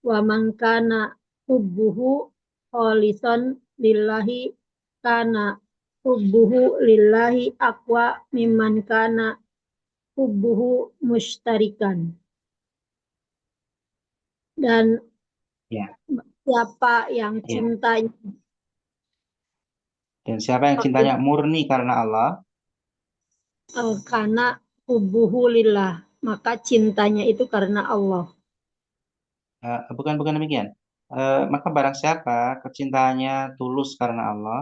Wa man kana hubbuhu khalisan lillahi kana hubbuhu lillahi aqwa mimman kana hubbuhu mushtarikan. Dan ya, siapa yang ya. cintanya Dan siapa yang cintanya murni karena Allah, karena hubbuhu lillah, maka cintanya itu karena Allah. bukan bukan demikian. Maka barang siapa kecintaannya tulus karena Allah,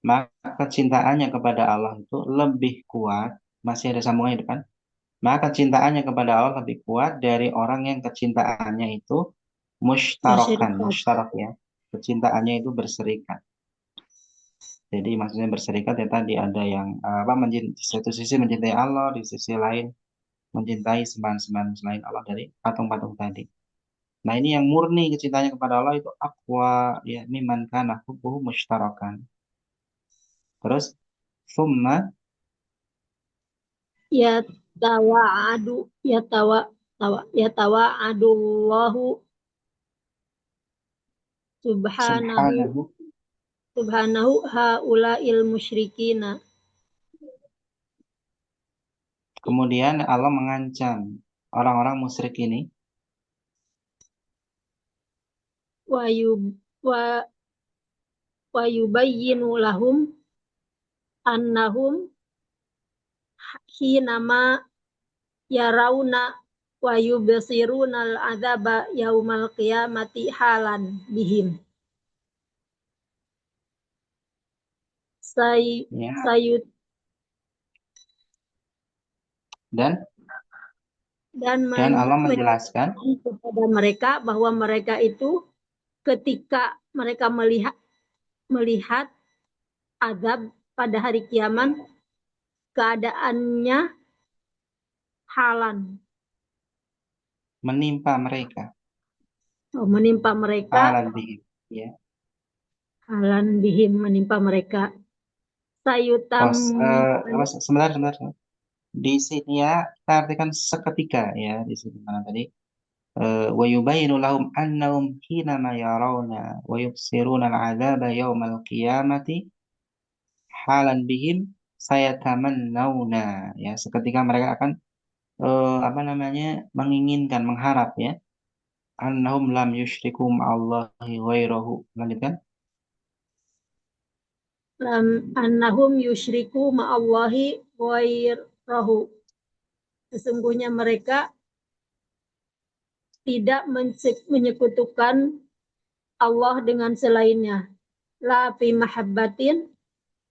maka kecintaannya kepada Allah itu lebih kuat. Masih ada sambungannya di depan. Maka kecintaannya kepada Allah lebih kuat dari orang yang kecintaannya itu musytarakan, Musyrikat. musytarak ya. Kecintaannya itu berserikat. Jadi maksudnya berserikat ya tadi ada yang di satu sisi mencintai Allah, di sisi lain mencintai sembahan-sembahan selain Allah dari patung-patung tadi. Nah ini yang murni kecintaannya kepada Allah itu aqwa ya miman kana hubbuhu mushtarakan. Terus summa Ya tawa'adu ya tawa'adullahu subhanahu subhanahu, subhanahu haula'il musyrikina kemudian Allah mengancam orang-orang musyrik ini wa yub wa wa yubayyinu lahum annahum hinama yarawna wa yubsiruna al-adzaba yaumal qiyamati halan bihim say ya sayut dan dan Allah menjelaskan menjelaskan kepada mereka bahwa mereka itu ketika mereka melihat azab pada hari kiamat keadaannya halan menimpa mereka menimpa mereka halan bihim ya. halan bihim menimpa mereka sayutam Sebentar, sebentar. Di sini ya kita artikan seketika ya di sini mana tadi wa yubayyinu lahum annahum hina ma yarawna wa yubsiruna al-'adzaba yaumal qiyamati halan bihim sayatamannawna ya seketika mereka akan apa namanya menginginkan mengharap ya annahum lam yusyriku ma'allahi ghairahu lanjutkan annahum yusyriku ma'allahi ghairahu sesungguhnya mereka tidak menyekutukan Allah dengan selainnya la fi mahabbatin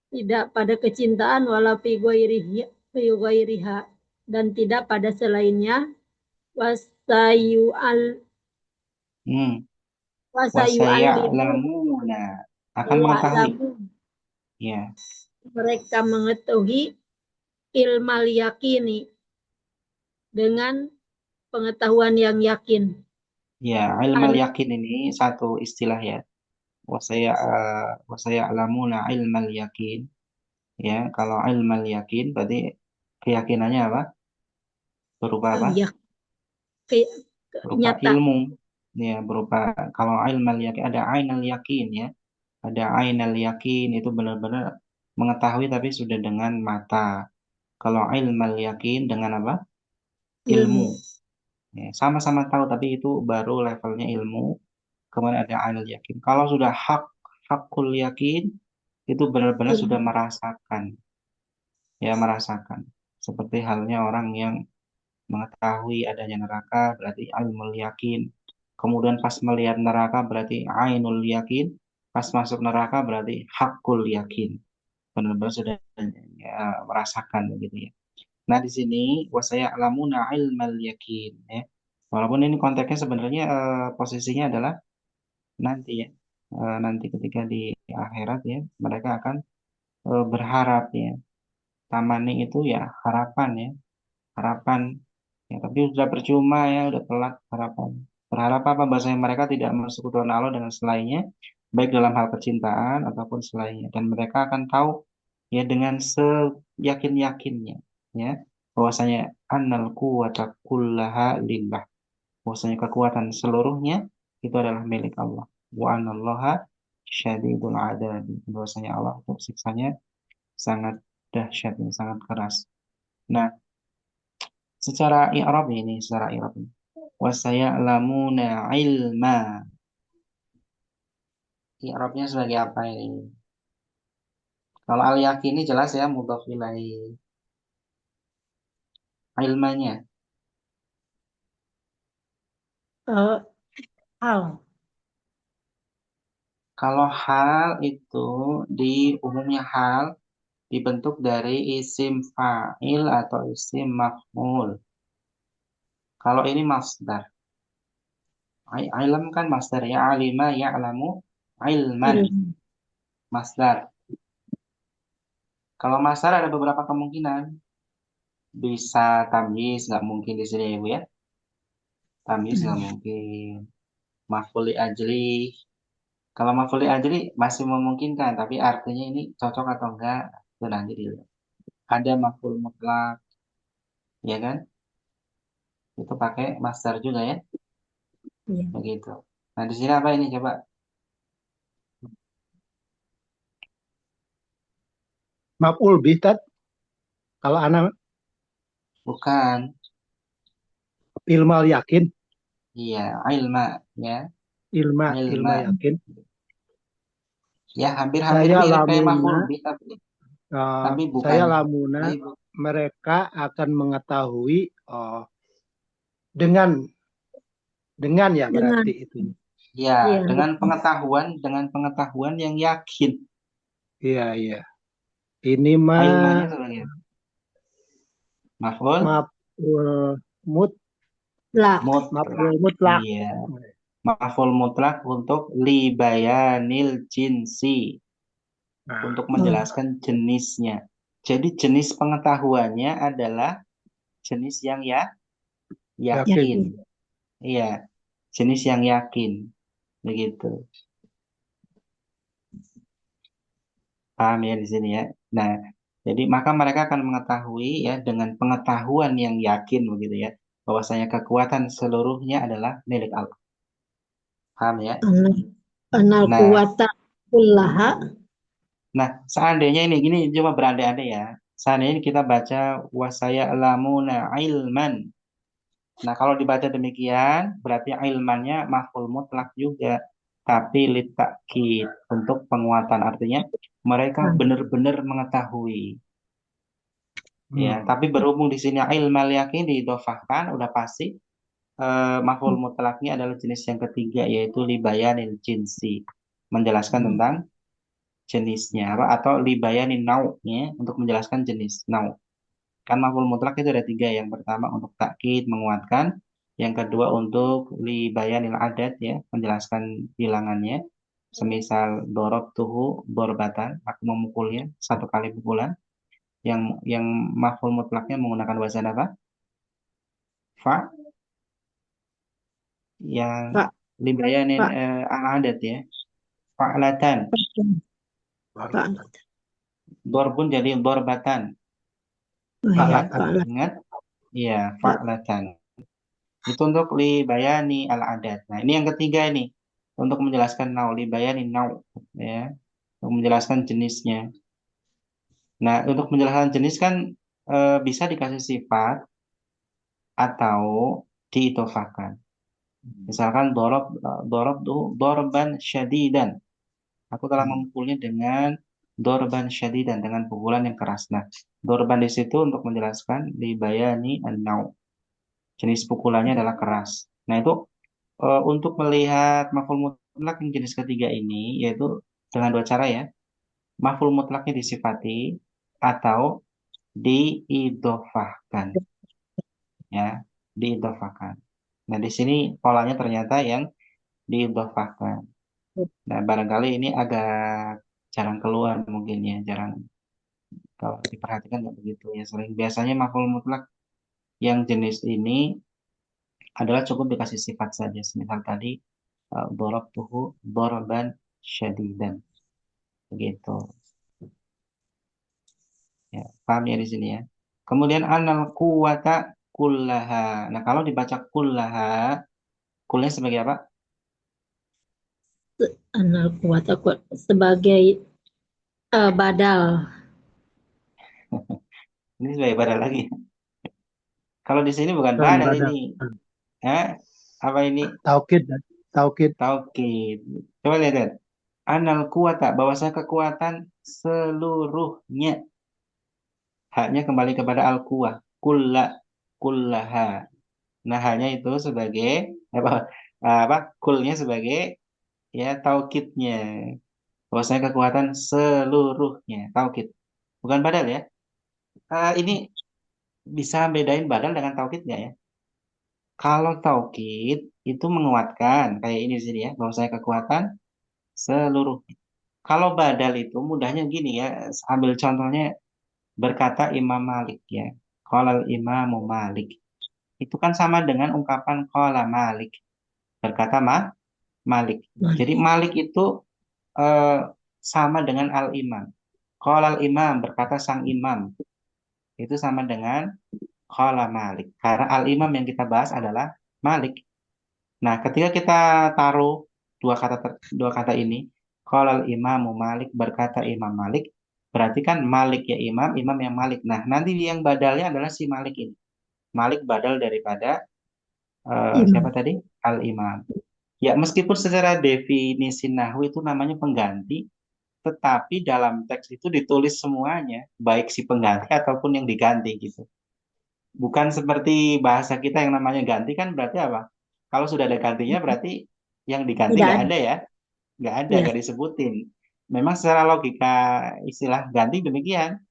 tidak pada kecintaan wala fi ghairiha dan tidak pada selainnya wasayu'al hmm. wasayu'allimu wasaya'lamuna akan mengetahui ya mereka mengetahui ilmal yakini dengan pengetahuan yang yakin. ya ilmal yakin ini satu istilah ya wasaya alamuna ilmal yakin ya kalau ilmal yakin berarti keyakinannya apa berupa apa Ya, berupa nyata. ilmu ya berupa kalau ilmal yakin ada ainal yakin ya ada ainal yakin itu benar-benar mengetahui tapi sudah dengan mata kalau ilmal yakin dengan apa ilmu Ilmu. ya, sama-sama tahu tapi itu baru levelnya ilmu kemudian ada ainal yakin kalau sudah hakul yakin itu benar-benar sudah Ilmu. merasakan ya merasakan seperti halnya orang yang mengetahui adanya neraka berarti ilmul yakin kemudian pas melihat neraka berarti ainul yakin pas masuk neraka berarti hakul yakin benar-benar sudah ya, merasakan begitu ya nah di sini wasaya alamuna ilmal yakin ya walaupun ini konteksnya sebenarnya posisinya adalah nanti ya nanti ketika di akhirat ya mereka akan berharap ya tamani itu ya harapan ya harapan ya tapi sudah percuma ya udah telat harapan berharap apa bahasanya mereka tidak mensekutukan Allah dengan selainnya baik dalam hal kecintaan ataupun selainnya dan mereka akan tahu ya dengan seyakin-yakinnya ya bahwasanya annal quwwata kullaha lillah bahwasanya kekuatan seluruhnya itu adalah milik Allah wa anallaha syadidul adab bahwasanya Allah untuk siksanya sangat dahsyat sangat keras nah secara i'rab ini secara i'rab ini wasaya'lamuna ilma i'rabnya sebagai apa ini kalau al yakini jelas ya mudhaf ilaih ilmanya Hal. Kalau hal itu di umumnya hal dibentuk dari isim fa'il atau isim maf'ul. Kalau ini masdar. Ilm kan masdar ya, alima ya'lamu ilman, ilmu. masdar. Kalau masdar ada beberapa kemungkinan. Bisa tamyiz, nggak mungkin di sini ya Bu ya. Tamyiz nggak mungkin. Maf'ul li ajli. Kalau maf'ul li ajli masih memungkinkan, tapi artinya ini cocok atau enggak, itu nanti dilihat. Ada maf'ul mutlak, ya kan? Itu pakai masdar juga ya, Ya. begitu. Nah, di sini apa ini coba? Maf'ul bih Tat. Kalau anak Bukan. ilmal yakin, Iya, ilma ya. ilma Ilma. yakin. Ya, hampir-hampir Saya mirip kayak maf'ul lamuna, bih, tapi bukan. saya lamuna, Tapi mereka akan mengetahui dengan ya Dengan berarti itu. ya, ya, dengan pengetahuan yang yakin. Iya, iya. Ini Ilmanya mah sebagai maf'ul maf'ul la mutlak. mutlak. Iya, maf'ul mutlak untuk libayanil jinsi, Nah, untuk oh, menjelaskan jenisnya. Jadi jenis pengetahuannya adalah jenis yang yakin. yakin. yakin. Iya, jenis yang yakin. Begitu. Paham ya di sini ya. Nah, jadi maka mereka akan mengetahui ya dengan pengetahuan yang yakin begitu ya, bahwasanya kekuatan seluruhnya adalah milik Allah. Paham ya? Anal anal Nah, kuwata kullaha. seandainya ini cuma berandai-andai ya. Seandainya ini kita baca wasaya lamuna ilman. Nah, kalau dibaca demikian berarti ilmannya maf'ul mutlak juga, tapi litakid untuk penguatan, artinya mereka Nah, benar-benar mengetahui. Ya, Hmm. tapi berhubung di sini ilmal yakin diidhofahkan, udah pasti maf'ul mutlaknya adalah jenis yang ketiga, yaitu libayanil jinsi, menjelaskan tentang jenisnya apa, atau libayanin nau'nya, untuk menjelaskan jenis nau. Kan maf'ul mutlak itu ada tiga. Yang pertama untuk takkid, menguatkan. Yang kedua untuk libayanil adat ya, menjelaskan bilangannya. Semisal dorob tuhu dorbatan, aku memukulnya satu kali pukulan. Yang maf'ul mutlaknya menggunakan wazan apa? Fa, yang Pak, libayanin Pak, al-adat ya. Fa'latan. Pak, Dorbun jadi dorbatan. oh ya, Fa'latan. Pak, Ingat? Iya, Pak. fa'latan. Itu untuk libayani al-adat. Nah, ini yang ketiga ini. Untuk menjelaskan nau, libayani nau. Ya, untuk menjelaskan jenisnya. Nah, untuk menjelaskan jenis kan bisa dikasih sifat atau diitofakan. Misalkan dorban syadidan. Aku telah memukulnya dengan dorban syadidan, dengan pukulan yang keras. Nah, dorban di situ untuk menjelaskan libayani an-nau. Jenis pukulannya adalah keras. Nah, itu untuk melihat maf'ul mutlak yang jenis ketiga ini, yaitu dengan dua cara ya. Maf'ul mutlaknya disifati atau diidofahkan, ya, diidofahkan. Nah, di sini polanya ternyata yang diidofahkan. Nah, barangkali ini agak jarang keluar mungkin ya, jarang, kalau diperhatikan nggak begitu ya. Sering biasanya maf'ul mutlak yang jenis ini adalah cukup dikasih sifat saja. Semisal tadi darabtuhu daraban syadidan. Begitu. Ya, paham ya di sini ya. Kemudian anal quwata kullaha. Nah, kalau dibaca kullaha, kullnya sebagai apa? Anal kuwata kuat sebagai badal. Ini sebagai badal lagi. Kalau di sini bukan Dan badal badan. ini. Eh, apa ini? Taukid. Taukid. Taukid. Coba lihat, lihat. Anal kuwata, bahwasanya kekuatan seluruhnya. Haknya kembali kepada al-quwah. Kullaha. Nah, hanya itu sebagai apa? Kulnya sebagai ya taukidnya. Bahwasanya kekuatan seluruhnya, taukid. Bukan badal ya. Ini bisa bedain badal dengan taukid nggak ya? Kalau taukid itu menguatkan kayak ini di sini ya, bahwasanya kekuatan seluruh. Kalau badal itu mudahnya gini ya, ambil contohnya berkata Imam Malik ya. Qolal Imamu Malik. Itu kan sama dengan ungkapan qala Malik. Berkata Malik. Jadi Malik itu eh, sama dengan al-imam. Qolal Imam berkata sang imam. Itu sama dengan qala Malik. Karena al-imam yang kita bahas adalah Malik. Nah, ketika kita taruh dua kata ini, qolal imamu Malik berkata Imam Malik, berarti kan Malik ya imam, imam yang Malik. Nah, nanti yang badalnya adalah si Malik ini. Malik badal daripada siapa Imam. tadi? Al-imam. Ya, meskipun secara definisi nahwu itu namanya pengganti, tetapi dalam teks itu ditulis semuanya, baik si pengganti ataupun yang diganti gitu. Bukan seperti bahasa kita yang namanya ganti kan berarti apa? Kalau sudah ada gantinya berarti yang diganti Tidak nggak ada. ada ya, nggak ada, Ya. nggak disebutin. Memang secara logika istilah ganti demikian.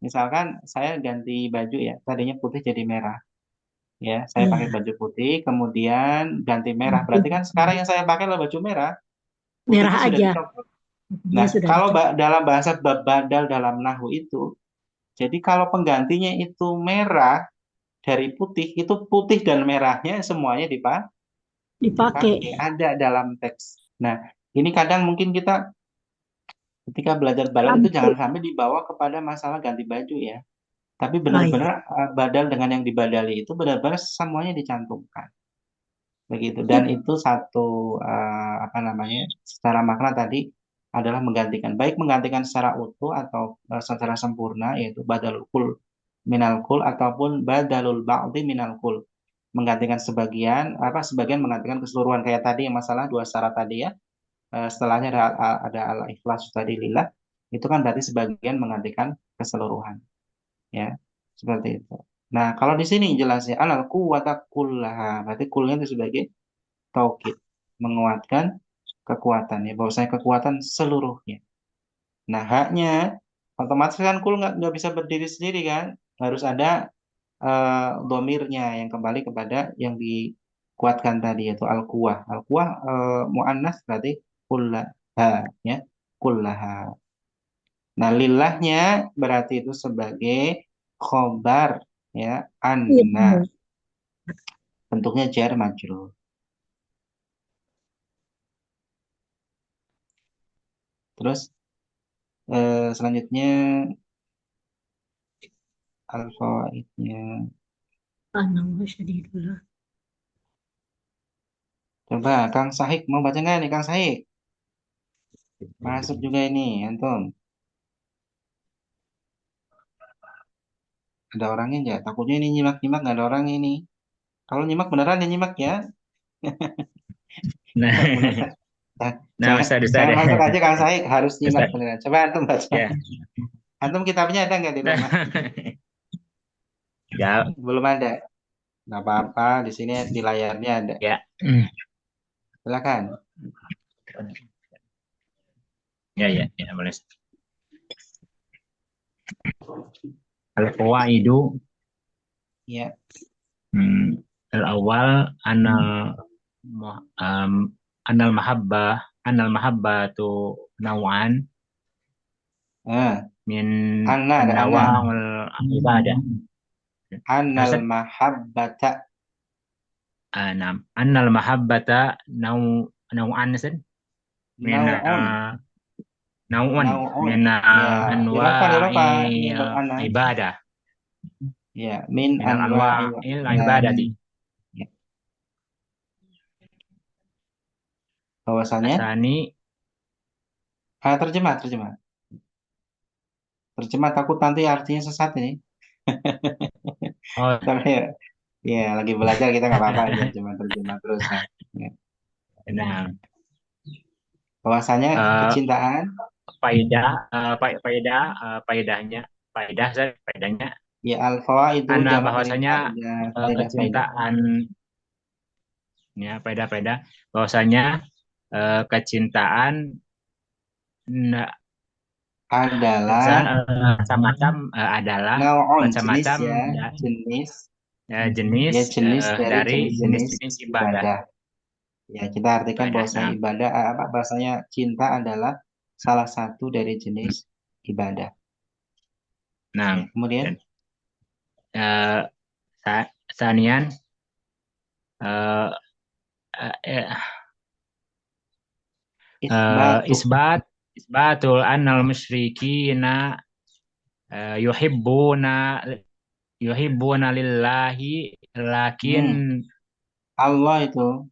Misalkan saya ganti baju ya, tadinya putih jadi merah. Ya, saya pakai Ya. baju putih, kemudian ganti merah. Berarti kan sekarang yang saya pakai adalah baju merah, Merah putihnya sudah aja. dicopot. Dia Nah, sudah kalau dicopot. dalam bahasa badal dalam nahwu itu, jadi kalau penggantinya itu merah dari putih, itu putih dan merahnya semuanya Dipakai. dipakai ada dalam teks. Nah, ini kadang mungkin kita ketika belajar badal itu jangan Campur. sampai dibawa kepada masalah ganti baju ya. Tapi Ah, iya. benar-benar badal dengan yang dibadali itu benar-benar semuanya dicantumkan. Begitu. Dan It- itu satu apa namanya? Secara makna tadi adalah menggantikan baik menggantikan secara utuh atau secara sempurna yaitu badalul kul minal kul ataupun badalul ba'di minal kul. Menggantikan sebagian apa sebagian menggantikan keseluruhan kayak tadi yang masalah dua syarat tadi ya. Setelahnya ada al-ikhlas tadi lillah. Itu kan berarti sebagian menggantikan keseluruhan ya. Seperti itu. Nah, kalau di sini jelasnya alal quwwata kullaha. Berarti kulnya itu sebagai taukid, menguatkan kekuatan ya, bahwasanya kekuatan seluruhnya. Nah, haknya otomatis kan kul nggak bisa berdiri sendiri kan, harus ada domirnya yang kembali kepada yang dikuatkan tadi yaitu al-quwah. Al-quwah muannas berarti kullaha ya, kullaha. Nah, lillahnya berarti itu sebagai khobar ya, anna. Iya. Bentuknya jar majrur. Terus selanjutnya alfaidnya. Anam syadidullah. Coba Kang Sahik mau baca nggak nih Kang Sahik? Masuk juga ini antum. Ada orangnya nggak? Takutnya ini nyimak-nyimak nggak ada orangnya ini. Kalau nyimak beneran ya nyimak ya. Nah, Nyimak beneran. Nah, nah jangan Ustaz, jangan Ustaz. masuk aja Kang Sahik harus nyimak Ustaz. beneran. Coba antum baca. Ya. Antum kitabnya ada nggak di rumah? Ya, Belum ada. Nggak apa-apa. Di sini di layarnya ada. ya. Silakan. Ya, boleh. Al-qawaidu Ya. al-awwal anal mahabbah tu nawan Ah, min Anna ada Anna. nawa'ul ibadah. Annal Ustaz? mahabbata. Annal mahabbata nawan Ustaz? Min Nau'un. naw'un Nau'un. min Ya, anwa'i Ini berana. ibadah. Ya, min Min anwa'il anwa'il ibadati. ya. Bahwasanya Asani terjemah. Terjemah takut nanti artinya sesat ini. oh Tapi ya lagi belajar kita nggak apa-apa aja terjemah terus ya. Ya. nah Bahwasanya eh, kecintaan faedahnya ya alfa itu karena jamak dari bahwasanya faedah. kecintaan ya faedah bahwasanya kecintaan na- Adalah macam-macam adalah naon jenis macam-macam ya, jenis jenis ya jenis dari dari jenis-jenis jenis-jenis ibadah. ibadah. Ya, kita artikan Ibadah. bahwasanya Nah, ibadah apa bahasanya cinta adalah salah satu dari jenis ibadah. nah, Ya, kemudian dan, eh, sanian eh, eh, isbatu isbatul annal musyrikina yuhibbuna lillahi lakin Allah itu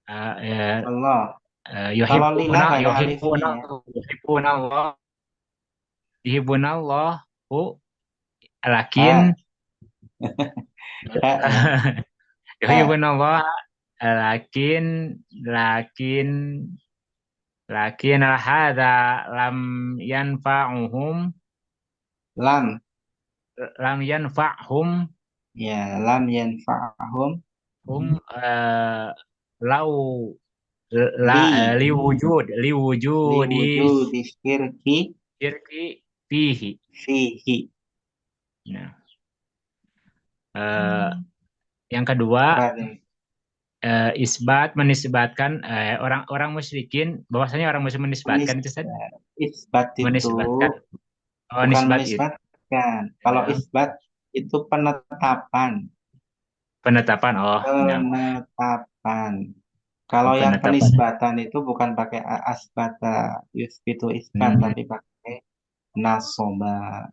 eh, Allah. Kalau lillah nggak ada alifnya ya. yuhibbuna Allahu lakin Ah, ya, ya. yuhibbuna Allah lakin lakin lakin hadza lam yanfa'uhum Lam lam yanfa'hum ya lam yanfa'hum lau la li liwujudi liwujudi syirki syirki fihi. fihi. Nah, yang kedua Berarti menisbatkan orang musyrikin, bahwasanya orang musyrik menisbatkan itu isbat itu menisbatkan bukan nisbat itu menisbatkan. Kalau isbat itu penetapan. penetapan. Nah, Penetapan. Kalau yang penetapan. penisbatan itu bukan pakai asbata yusbitu isbat, tapi pakai nasoba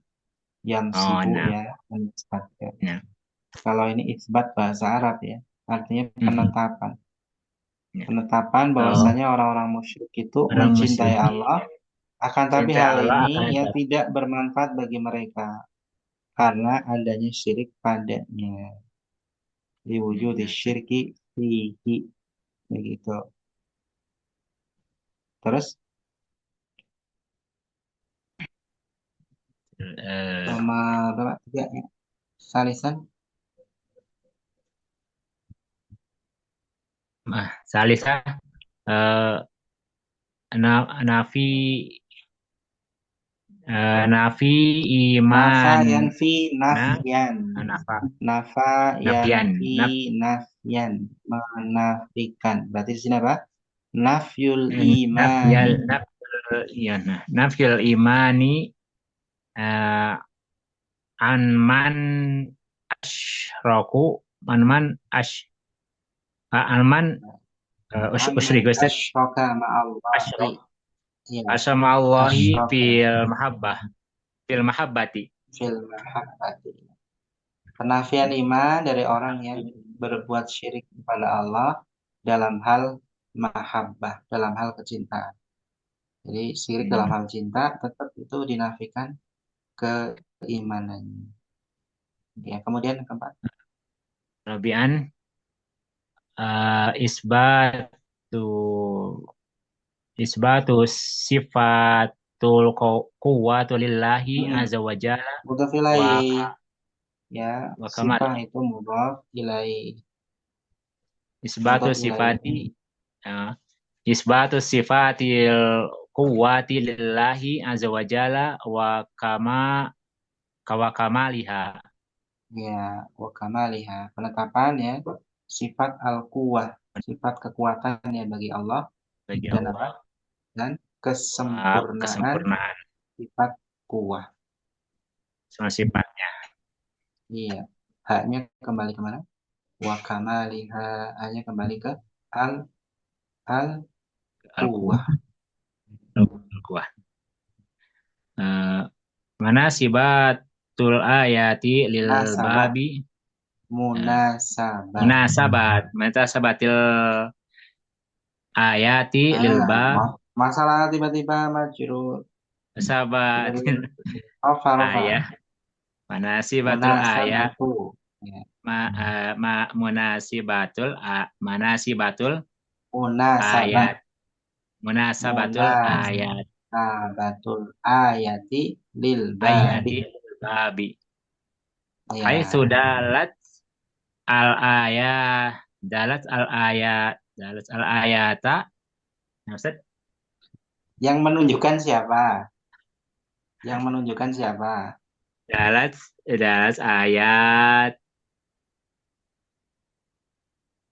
yang sibuk nah. ya menisbatkan. Nah. Kalau ini isbat bahasa Arab ya, artinya penetapan. Ya. Penetapan bahwasanya orang-orang musyrik itu Orang mencintai musyrik Allah, akan tapi cinta hal Allah ini akan ya tidak bermanfaat bagi mereka karena adanya syirik padanya. Diwujudi syirki fihi begitu. Terus nomor berapa? 3 ya. Salisan. Salisa nafi nafi Nafa iman yanfi nafyan. Nafa Nafian. yanfi nafyan. Menafikan. Berarti di sini apa? Nafyul imani. Nafyul imani anman asyraku anman usyrik Asyraka ma'allahi. Ya. Asma'allahi Asyraka. fil mahabbati. Fil mahabbati. Penafian iman dari orang yang berbuat syirik kepada Allah dalam hal mahabbah, dalam hal kecintaan. Jadi syirik dalam hal cinta tetap itu dinafikan keimanannya. Ya, kemudian yang keempat. Rabi'an isbatu sifatul quwwatu lillahi azza wa jalla Mudhaf ilaih. Ya, sifat itu mudhaf ilaih. Isbatu sifatil quwwati lillahi azza wa jalla wa kamaliha. Ya, wa kamaliha. Penetapan ya, sifat al-quwwah, sifat kekuatan ya bagi Allah. Dan kesempurnaan sifat kuwah. Semua sifatnya. Iya. Haknya kembali kemana? Wa kamaliha. Haknya kembali ke al-kuwah. Mana sibatul ayati lil babi munasabat sabatil ayati lil bab. Masalah tiba-tiba majrur Sabat ayat. Manasibatul ayat. Manasibatul ayat. Munasabatul ayat. Munasabatul ayati lil babi. Hai sudalat al ayat dalat al ayata Nah, Ustaz, Yang menunjukkan siapa? Yang menunjukkan siapa? dalas ayat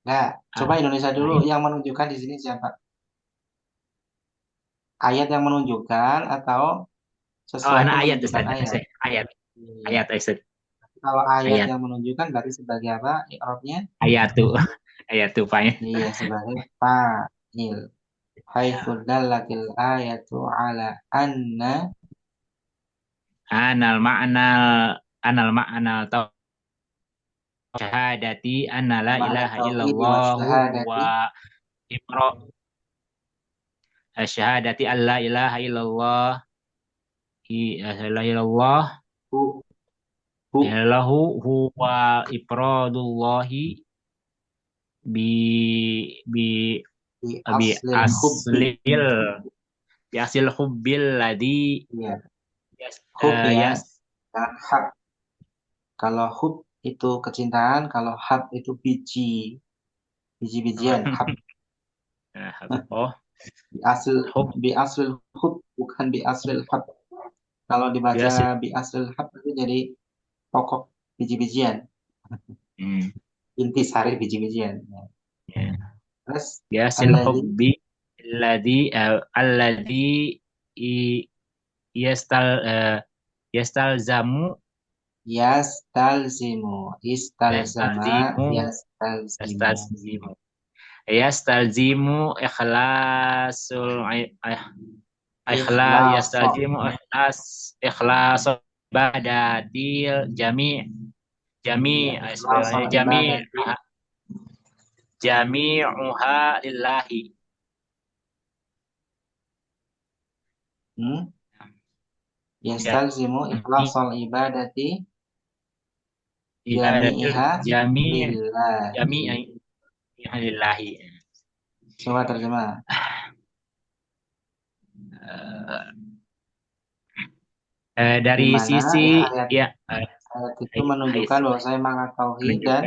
Nah, coba Indonesia dulu. ayat Yang menunjukkan di sini siapa? Ayat yang menunjukkan atau sesuatu nah ayat menunjukkan Ustaz. ayat? Ayat Iya. ayat Ustaz. Kalau ayat Ayat yang menunjukkan berarti sebagai apa? I'rabnya? ayat tuh ayat tuh Pak. Iya, sebagai fa'il. Haitsu dallatil ayatu ala anna Anal ma'anal anal ma'anal syahadati anna la ma'na ilaha tauhid wa illallahu syahadati. wa iqra syahadati an la ilaha illallah la ilaha illallah Hu, hu, illahu huwa ifradullahi bi bi di bi aslil hubbi. aslil bi asil hubbil ladhi Iya, yas hub ya. yas Dan hab. Kalau hub itu kecintaan, kalau hab itu biji-bijian. Hab oh bi asl hub bi aslil hub bukan bi aslil hab. Kalau dibaca biasil bi aslil hab itu jadi pokok biji-bijian, intisari biji-bijian. Ya. ya. Terus Biasil alladzi hubbi alladhi i- yastal yastalzamu yastalzimu istalzama yastalzimu yastalzimu yastalzimu yastalzimu ikhlaso yastalzimu ikhlas ibadatil jami ikhlaso sebenarnya ibadati jami'uha lillahi hmm? ya Yastalzimu ikhlasul ibadati ibadatil jami'iha jami lillahi. lillahi. Coba terjemah. Di Dari mana sisi ya ayat ya itu menunjukkan bahwa saya menganggap tauhid dan menunjukkan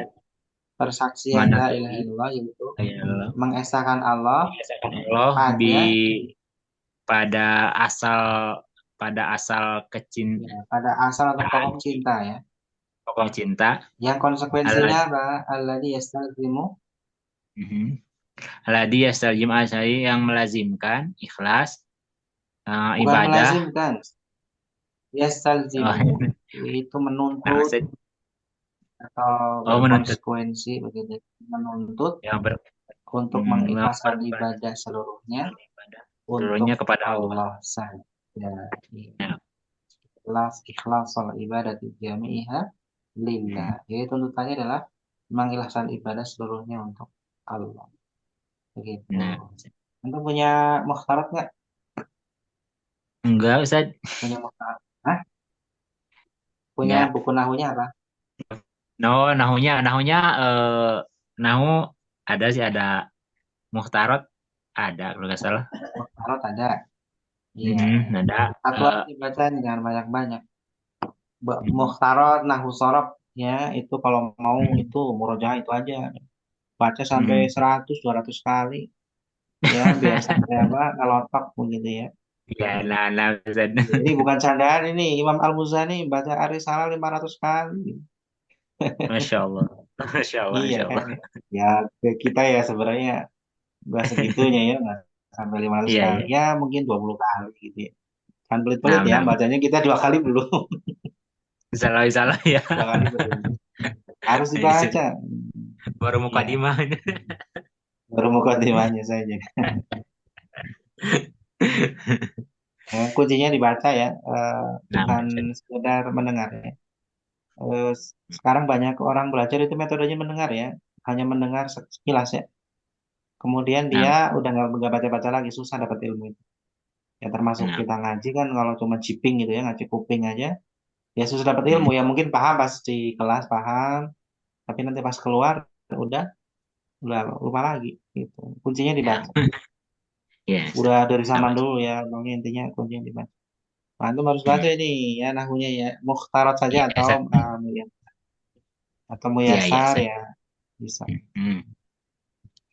persaksian mana la ilaha tauhid illallah yaitu Allah mengesahkan Allah mengesahkan Allah pada pada asal pada asal atau pokok cinta ya. pokok cinta Yang konsekuensinya apa? Alladzi yastalzimu Alladhi yastajim asai yang melazimkan ikhlas bukan ibadah melazimkan. Yastalzimu oh, itu menuntut maksud atau menuntut berkonsekuensi begitu. Menuntut yang untuk mengikhlaskan beribadah ibadah seluruhnya untuk seluruhnya kepada Allah. Allah saja. Ikhlas ibadah jami'iha lillah. Jadi tuntutannya adalah mengikhlaskan ibadah seluruhnya untuk Allah. Begitu. Nah, Untuk punya mukhtarat nggak? enggak Ustaz. Punya mukhtarat? Hah? Punya Enggak. buku nahunya apa? Nahunya nahu ada sih, ada muhtarat ada kalau nggak salah. Mukhtarat ada. Iya. Ada Satu aja dibaca jangan banyak-banyak. Mukhtarat, nahu sorob ya itu kalau mau itu murojaah itu aja. Baca sampai 100-200 kali. Ya biar sampai apa ngelotok begitu ya. ya nah Ustaz. Jadi bukan candaan ini Imam Al-Muzani baca Ar-Risalah 500 kali. Masya Allah. Masya Allah, Iya Masya kan. Allah. Ya kita ya sebenarnya nggak segitunya ya nggak sampai 500 Iya, kali. iya. Ya mungkin 20 kali gitu ya. Kan pelit-pelit ya Nah, bacanya kita 2 kali belum. salah ya. 2 kali belum. Harus dibaca. Baru Iya. mukadimah. Baru mukadimahnya saja. Kuncinya dibaca ya, bukan sekedar mendengar ya. Sekarang banyak orang belajar itu metodenya mendengar ya, hanya mendengar sekilas ya. Kemudian dia udah nggak baca-baca lagi, susah dapat ilmu itu. Ya termasuk kita ngaji kan kalau cuma jiping gitu ya, ngaji kuping aja, ya susah dapat ilmu ya. Mungkin paham pas di kelas paham, tapi nanti pas keluar udah lupa lagi gitu. Kuncinya dibaca. Yes. Udah dari zaman dulu ya, pokoknya intinya kuncinya dibaca. Antum harus baca ini ya nahunya ya, mukhtarat saja atau muyasar ya bisa.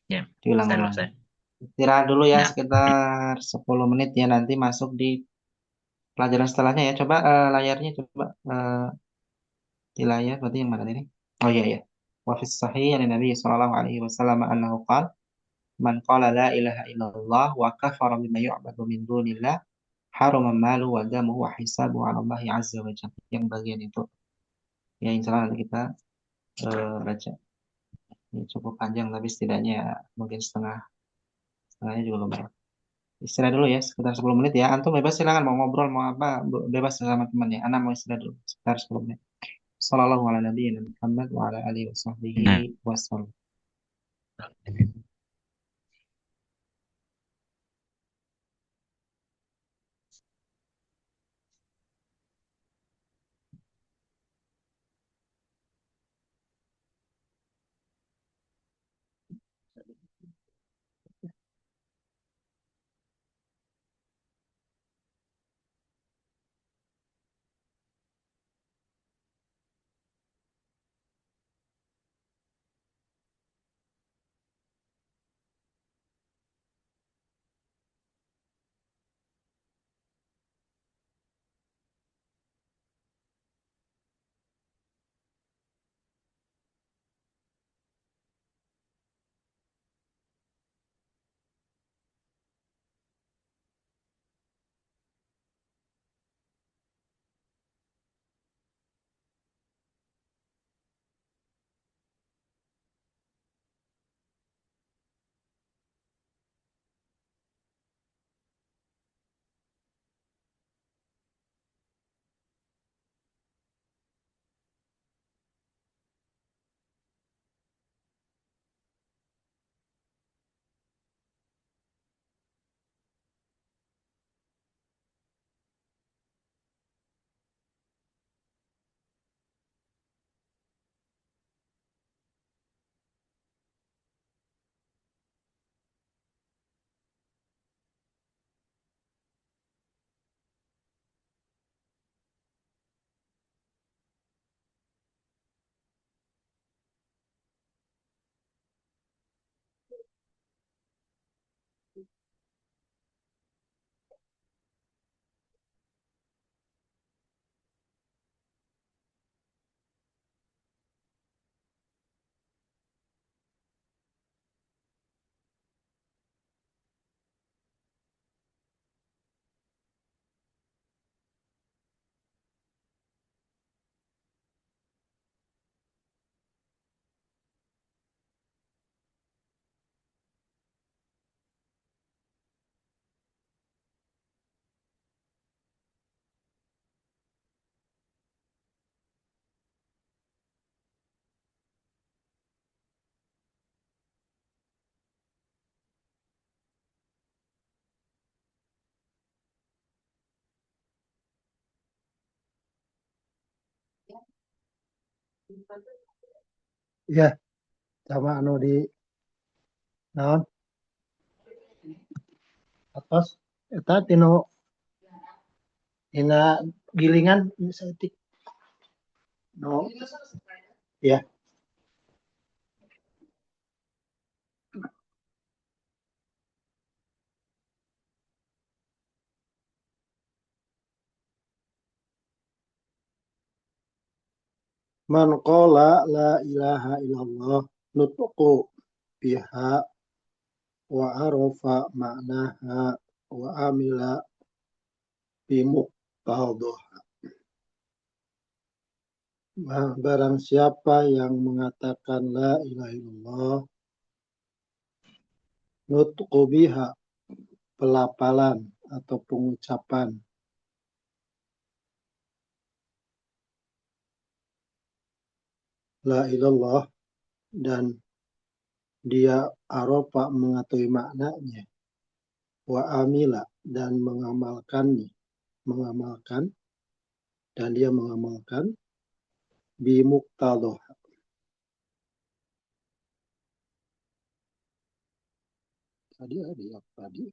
Ya. Diulang-ulang. Istirahat dulu ya Nah, sekitar 10 menit ya, nanti masuk di pelajaran setelahnya ya. Coba layarnya coba di layar berarti yang mana ini? Oh iya ya. Wa fis sahih an Nabi sallallahu alaihi wasallam annahu qala man qala la ilaha illallah wa kafara bima yu'badu min dunillah harama malu wa damuhu wa hisabuhu 'ala Allah azza wa jalla. Yang bagian itu ya insyaallah nanti kita baca. Ini cukup panjang tapi setidaknya ya, mungkin setengahnya juga lumayan. Istirahat dulu ya sekitar 10 menit ya. Antum bebas silakan mau ngobrol mau apa bebas sama teman ya. Anak mau istirahat dulu sekitar 10 menit. Sallallahu ala nabiyina Muhammad wa ala alihi wa sahbihi nah. wasallam. Ya, sama anu di naon atas eta tino ina gilingan saeutik no ya man qala la ilaha illallah nutqu biha wa arafa ma'naha wa amila bimuqtadha. Barang siapa yang mengatakan la ilaha illallah nutqu biha pelapalan atau pengucapan la ilallah dan dia arofa mengetahui maknanya wa amila dan mengamalkan dan dia mengamalkan bimuqtadah. Tadi ada apa tadi?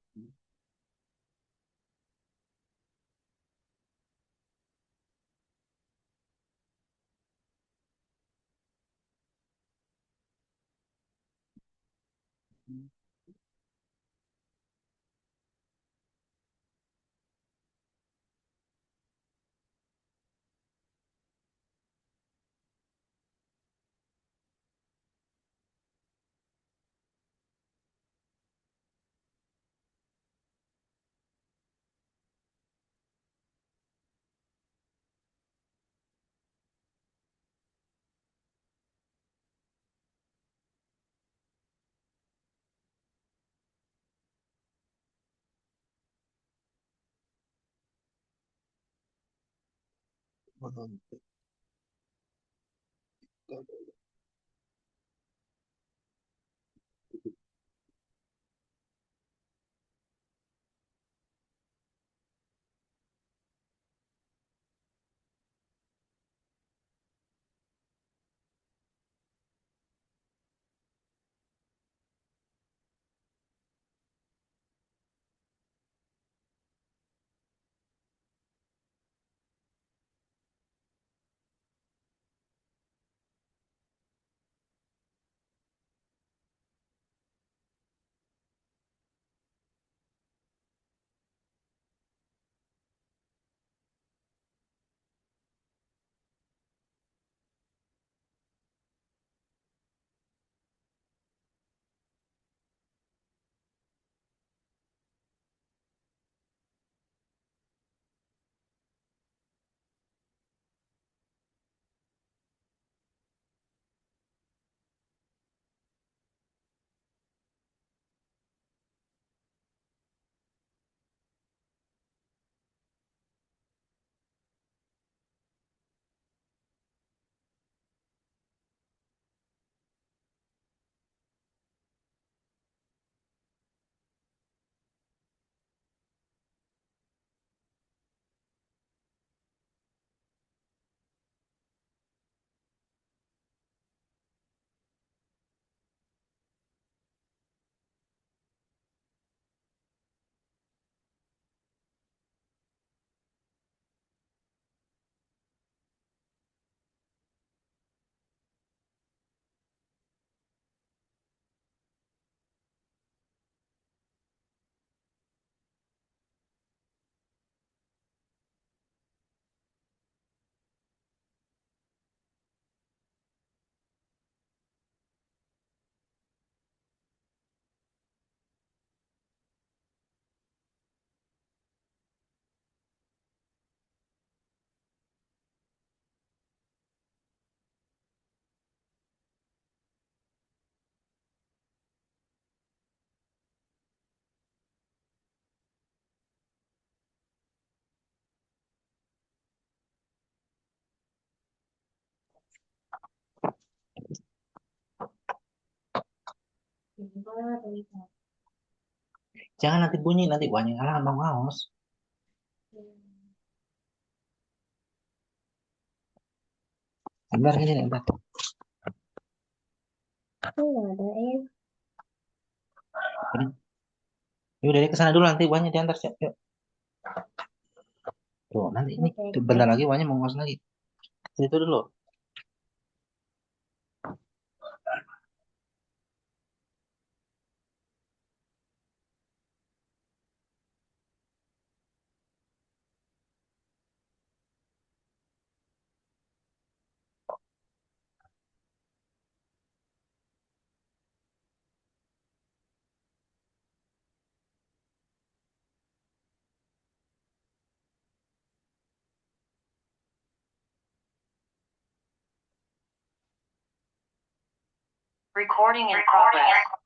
Jangan nanti bunyi, nanti banyak orang bang Aus. Bentar gini, bentar. Ini. Yaudah dia kesana dulu nanti uangnya diantar siap. Yuk. Tuh nanti ini bentar lagi uangnya mau ngos lagi. Situ dulu. Recording in progress.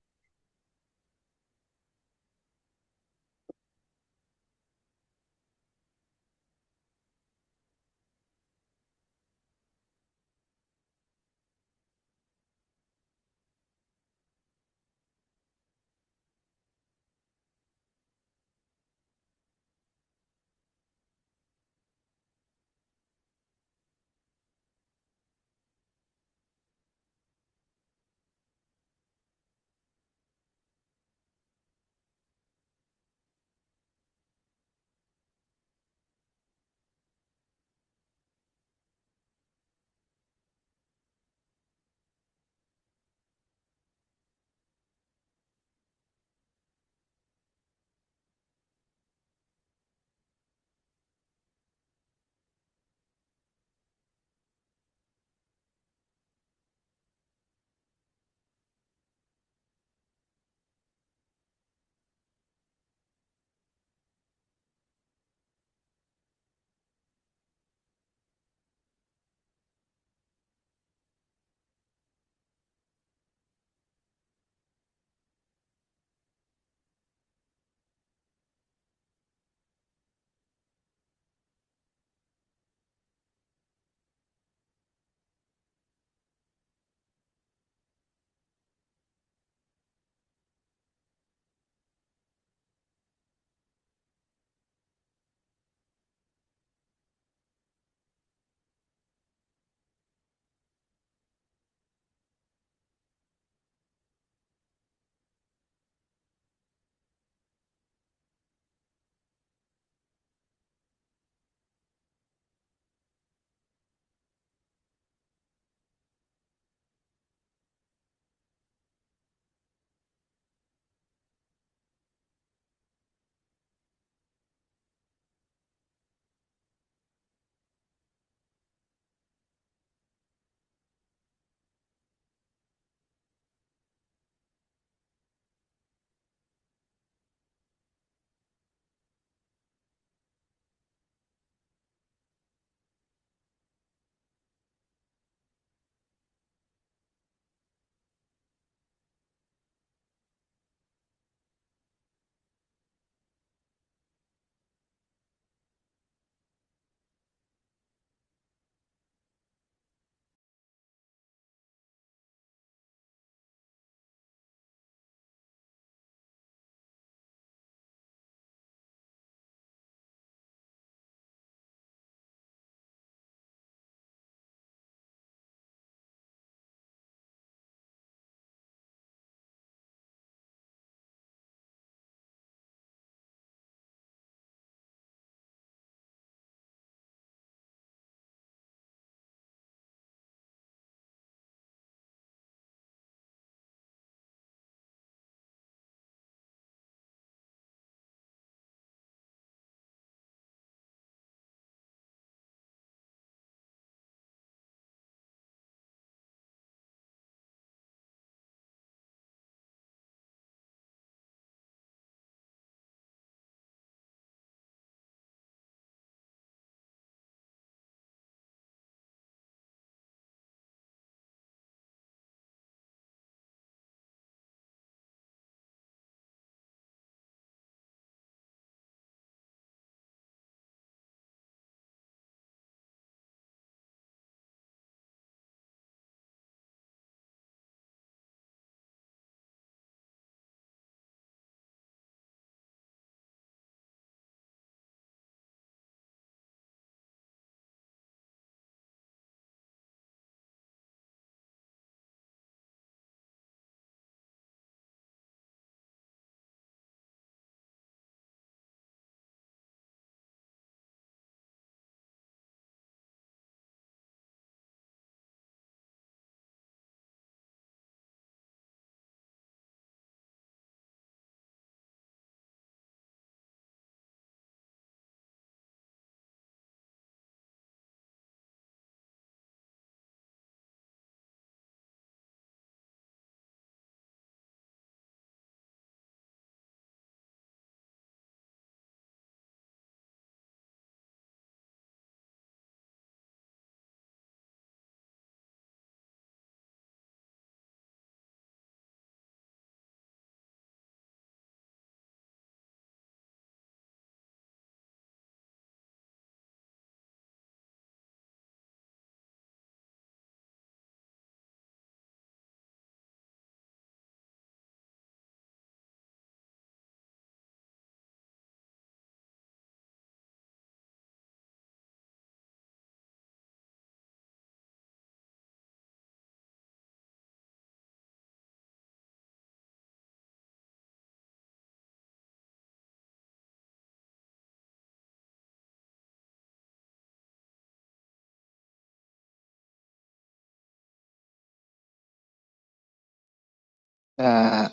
Eh,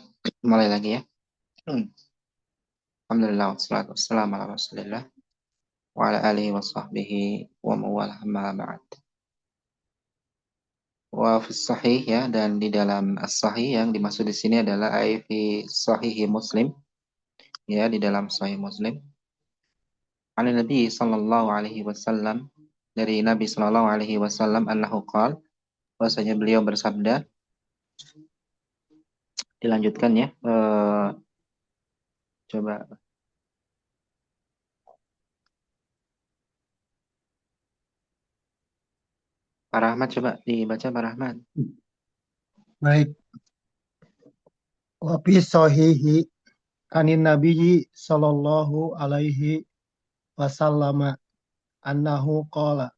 mulai lagi ya. Alhamdulillah wassalatu wassalamu ala Rasulillah wa ala alihi wa sahbihi wa mawalah amma ba'd. Wa fi sahih ya, dan di dalam as-sahih yang dimaksud di sini adalah fi sahih Muslim ya, di dalam sahih Muslim. An Nabi sallallahu alaihi wasallam, dari Nabi sallallahu alaihi wasallam annahu qala, bahwasanya beliau bersabda. Dilanjutkan ya. Coba Pak Rahmat, coba dibaca Pak Rahmat. Baik. Wa fi sahihi anin nabiyyi sallallahu alaihi wasallam annahu qala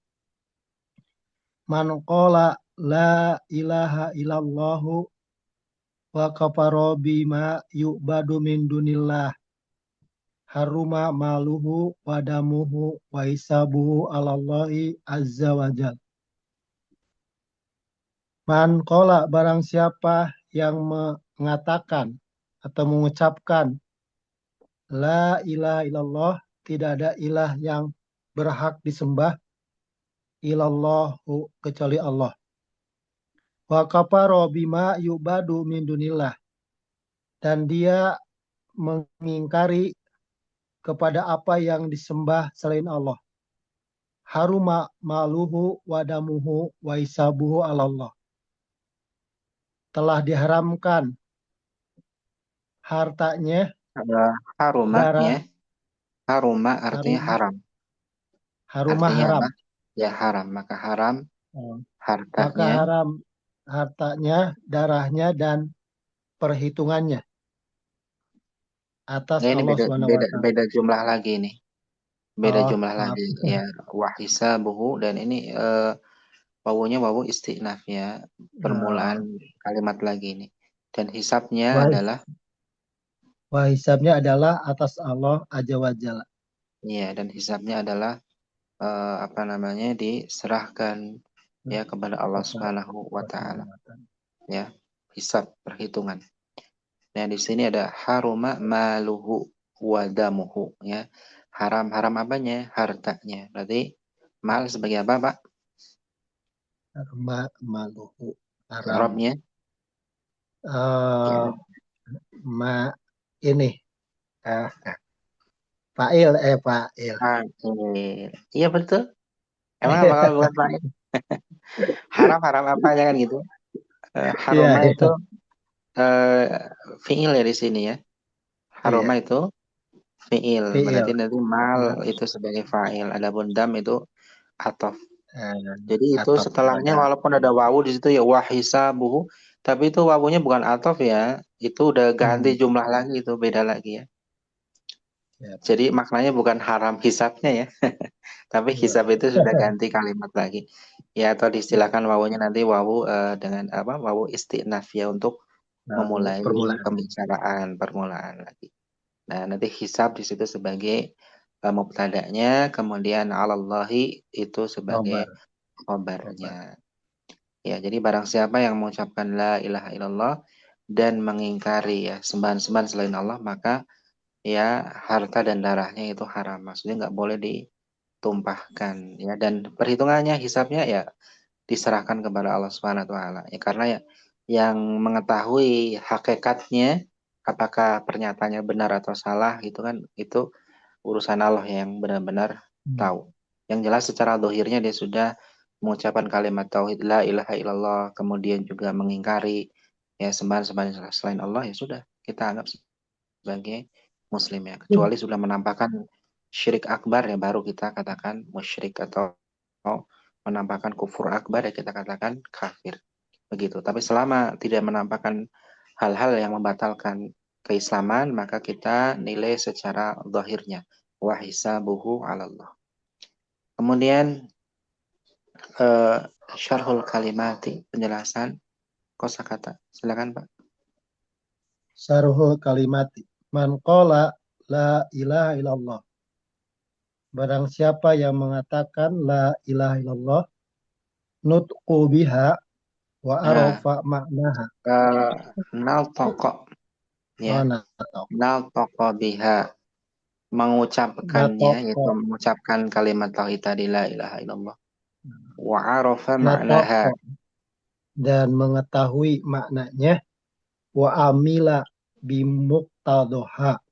man qala la ilaha illallahu wa kafara bima yu'badu min dunillah haruma maluhu wa damuhu wa hisabuhu alallahi azza wa jal. Man qala, barang siapa yang mengatakan atau mengucapkan la ilaha illallah, tidak ada ilah yang berhak disembah ilallahu, kecuali Allah. Wa kafara bima yu'badu min dunillah, dan dia mengingkari kepada apa yang disembah selain Allah. Haruma maluhu wa damuhu wa hisabuhu alallah. Telah diharamkan hartanya, Haruma darah, ya. Haruma artinya haram. haruma Artinya haram. apa? Ya haram, maka haram Maka hartanya. haram hartanya, darahnya, dan perhitungannya atas Ya, ini Allah SWT. beda jumlah lagi nih. Beda Oh, jumlah maaf. lagi ya. Wahisabuhu, dan ini wawunya wawu istinaf ya. Permulaan kalimat lagi ini. Dan hisabnya adalah Hisabnya adalah atas Allah Azza wa Jalla. ya, dan hisabnya adalah apa namanya, diserahkan ya kepada Allah Subhanahu wa taala. Ya, hisab, perhitungan. Nah, di sini ada haruma maluhu wa damuhu ya. Haram apanya? Hartanya. Berarti mal sebagai apa, Pak? Maluhu haram. Arabnya? Ya. Ini fa'il. Iya betul. Emang bakal buat fa'il? Haram apa aja kan gitu. Haruma Iya. itu fi'il ya di sini ya. Haruma itu fi'il. Berarti nanti mal itu sebagai fa'il. Adapun dam itu atof. Jadi itu setelahnya walaupun ada wawu di situ ya wahisabuhu, tapi itu wawunya bukan atof ya. Itu udah ganti jumlah lagi, itu beda lagi ya. Jadi maknanya bukan haram hisabnya ya. Tapi hisab itu sudah ganti kalimat lagi. Ya, atau diistilahkan wawunya nanti wawu dengan apa? Wawu istinaf ya, untuk memulai pembicaraan, permulaan lagi. Nah, nanti hisab di situ sebagai mubtada'nya, kemudian 'alallahi itu sebagai khabarnya. Ya, jadi barang siapa yang mengucapkan la ilaha illallah dan mengingkari ya sembahan-sembahan selain Allah, maka ya harta dan darahnya itu haram. Maksudnya nggak boleh ditumpahkan ya, dan perhitungannya, hisabnya ya diserahkan kepada Allah Subhanahu wa taala. Ya, karena ya yang mengetahui hakikatnya apakah pernyataannya benar atau salah itu kan, itu urusan Allah yang benar-benar tahu. Yang jelas secara dohirnya dia sudah mengucapkan kalimat tauhid la ilaha illallah, kemudian juga mengingkari ya sembahan-sembahan selain Allah, ya sudah kita anggap sebagai muslim ya. Kecuali sudah menampakkan syirik akbar ya, baru kita katakan musyrik, atau menampakkan kufur akbar ya kita katakan kafir. Begitu. Tapi selama tidak menampakkan hal-hal yang membatalkan keislaman, maka kita nilai secara zahirnya. Wa hisabuhu 'ala Allah. Kemudian syarhul kalimati, penjelasan kosakata. Silakan, Pak. Syarhul kalimati. Man qala la ilaha illallah. Barang siapa yang mengatakan la ilaha illallah, nutqu biha, wa Nah, arafa maknaha. naltoko ya, Oh, natok. naltoko biha, mengucapkannya yaitu Natoko. mengucapkan kalimat tauhid tadi la ilaha illallah. Wa arafa maknaha, Natoko. Dan mengetahui maknanya. Wa amila bimuktadoha.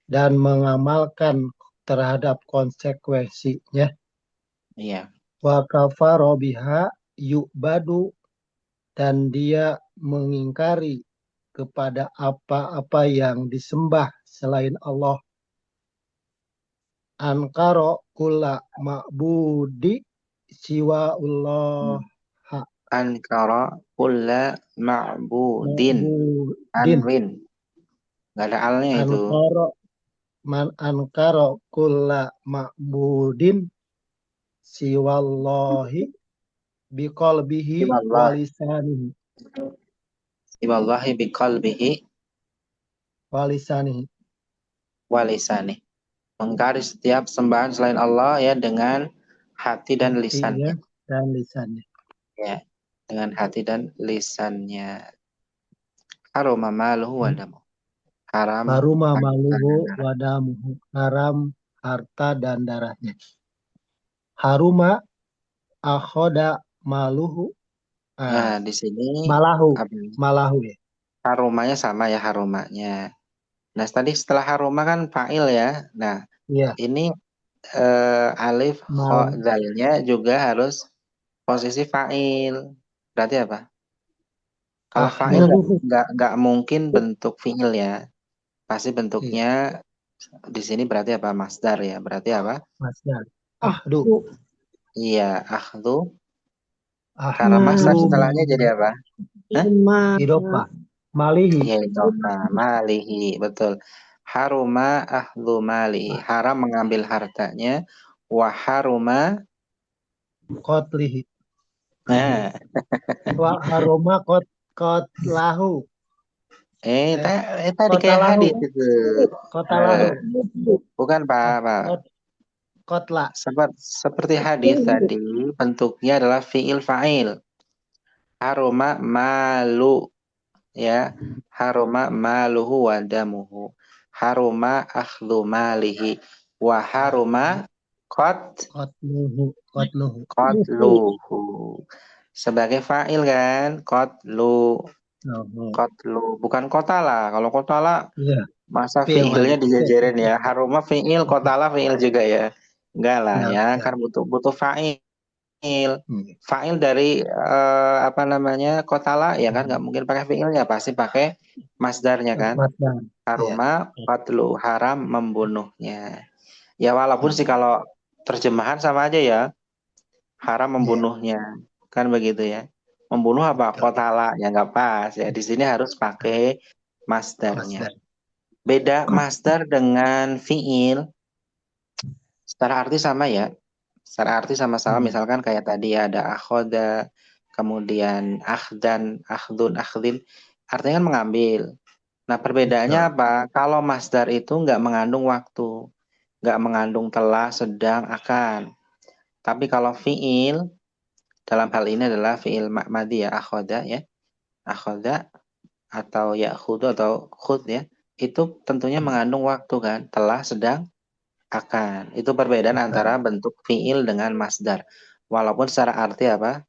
Dan mengamalkan terhadap konsekuensinya. iya. Wa kafaro biha yu'badu. Dan dia mengingkari kepada apa-apa yang disembah selain Allah. Ankaro kula ma'budi siwa Allah Ankara kulla ma'budin, ma'budin. anwin, nggak ada alnya itu. Ankaro man ankaro kula ma'budin siwallahi biqalbihi Siwallah, walisanihi siwallahi biqalbihi walisanihi. walisani. Mengingkari setiap sembahan selain Allah ya dengan hati dan Hatinya lisannya. dan lisannya. Ya, dengan hati dan lisannya. Haruma maluhu wa damu. Haram Haruma harta maluhu dan darah. wadamuhu. Haram harta dan darahnya. Haruma akhoda maluhu. Nah, di sini Malahu. apa ini? Malahu ya. Harumanya sama ya harumanya. Nah, tadi setelah haruma kan fa'il ya. Nah, Iya. ini alif kha Mal. zalnya juga harus posisi fa'il. Berarti apa? Kalau fa'il nggak mungkin bentuk fi'il ya. Pasti bentuknya di sini berarti apa? Masdar ya. Berarti apa? Masdar. Ahdu. Iya, akhdu. Karena masdar setelahnya jadi apa? Idopah. Malihi. Iya, idofa. Malihi, betul. Haruma akhdu malihi. Haram mengambil hartanya. Wa haruma. Kotlihi. Nah. Wa haruma kotlahu. Tadi kayak hadis itu. Kotalahu. Bukan Pak. Kotla. Seperti hadis tadi, bentuknya adalah fi'il fa'il. Haruma malu, ya. Haruma maluhu wa damuhu. Haruma akhdhu malihi. Wa haruma Kotluhu. Sebagai fa'il kan, qatlu. Bukan kotala. Kalau kotala Iya. masa fi'ilnya dijajarin ya. Haruma fi'il, kotala fi'il juga ya. Enggak lah ya, kan butuh fa'il. Fa'il dari apa namanya kotala ya kan nggak mungkin pakai fi'ilnya, pasti pakai masdarnya kan. Haruma qatlu, haram membunuhnya. Ya walaupun sih kalau terjemahan sama aja ya, haram membunuhnya kan begitu ya. Membunuh apa kotala ya nggak pas ya, di sini harus pakai masdarnya. Beda masdar dengan fi'il secara arti sama ya. Secara arti sama-sama, misalkan kayak tadi ada akhoda, kemudian akhdan, akhdun, akhdin, artinya kan mengambil. Nah perbedaannya apa? Kalau masdar itu nggak mengandung waktu, nggak mengandung telah, sedang, akan. Tapi kalau fi'il, dalam hal ini adalah fi'il ma'madi ya, akhoda ya, akhoda atau ya'khudu atau khud ya, itu tentunya mengandung waktu kan, telah, sedang, akan. Itu perbedaan antara bentuk fi'il dengan masdar. Walaupun secara arti apa?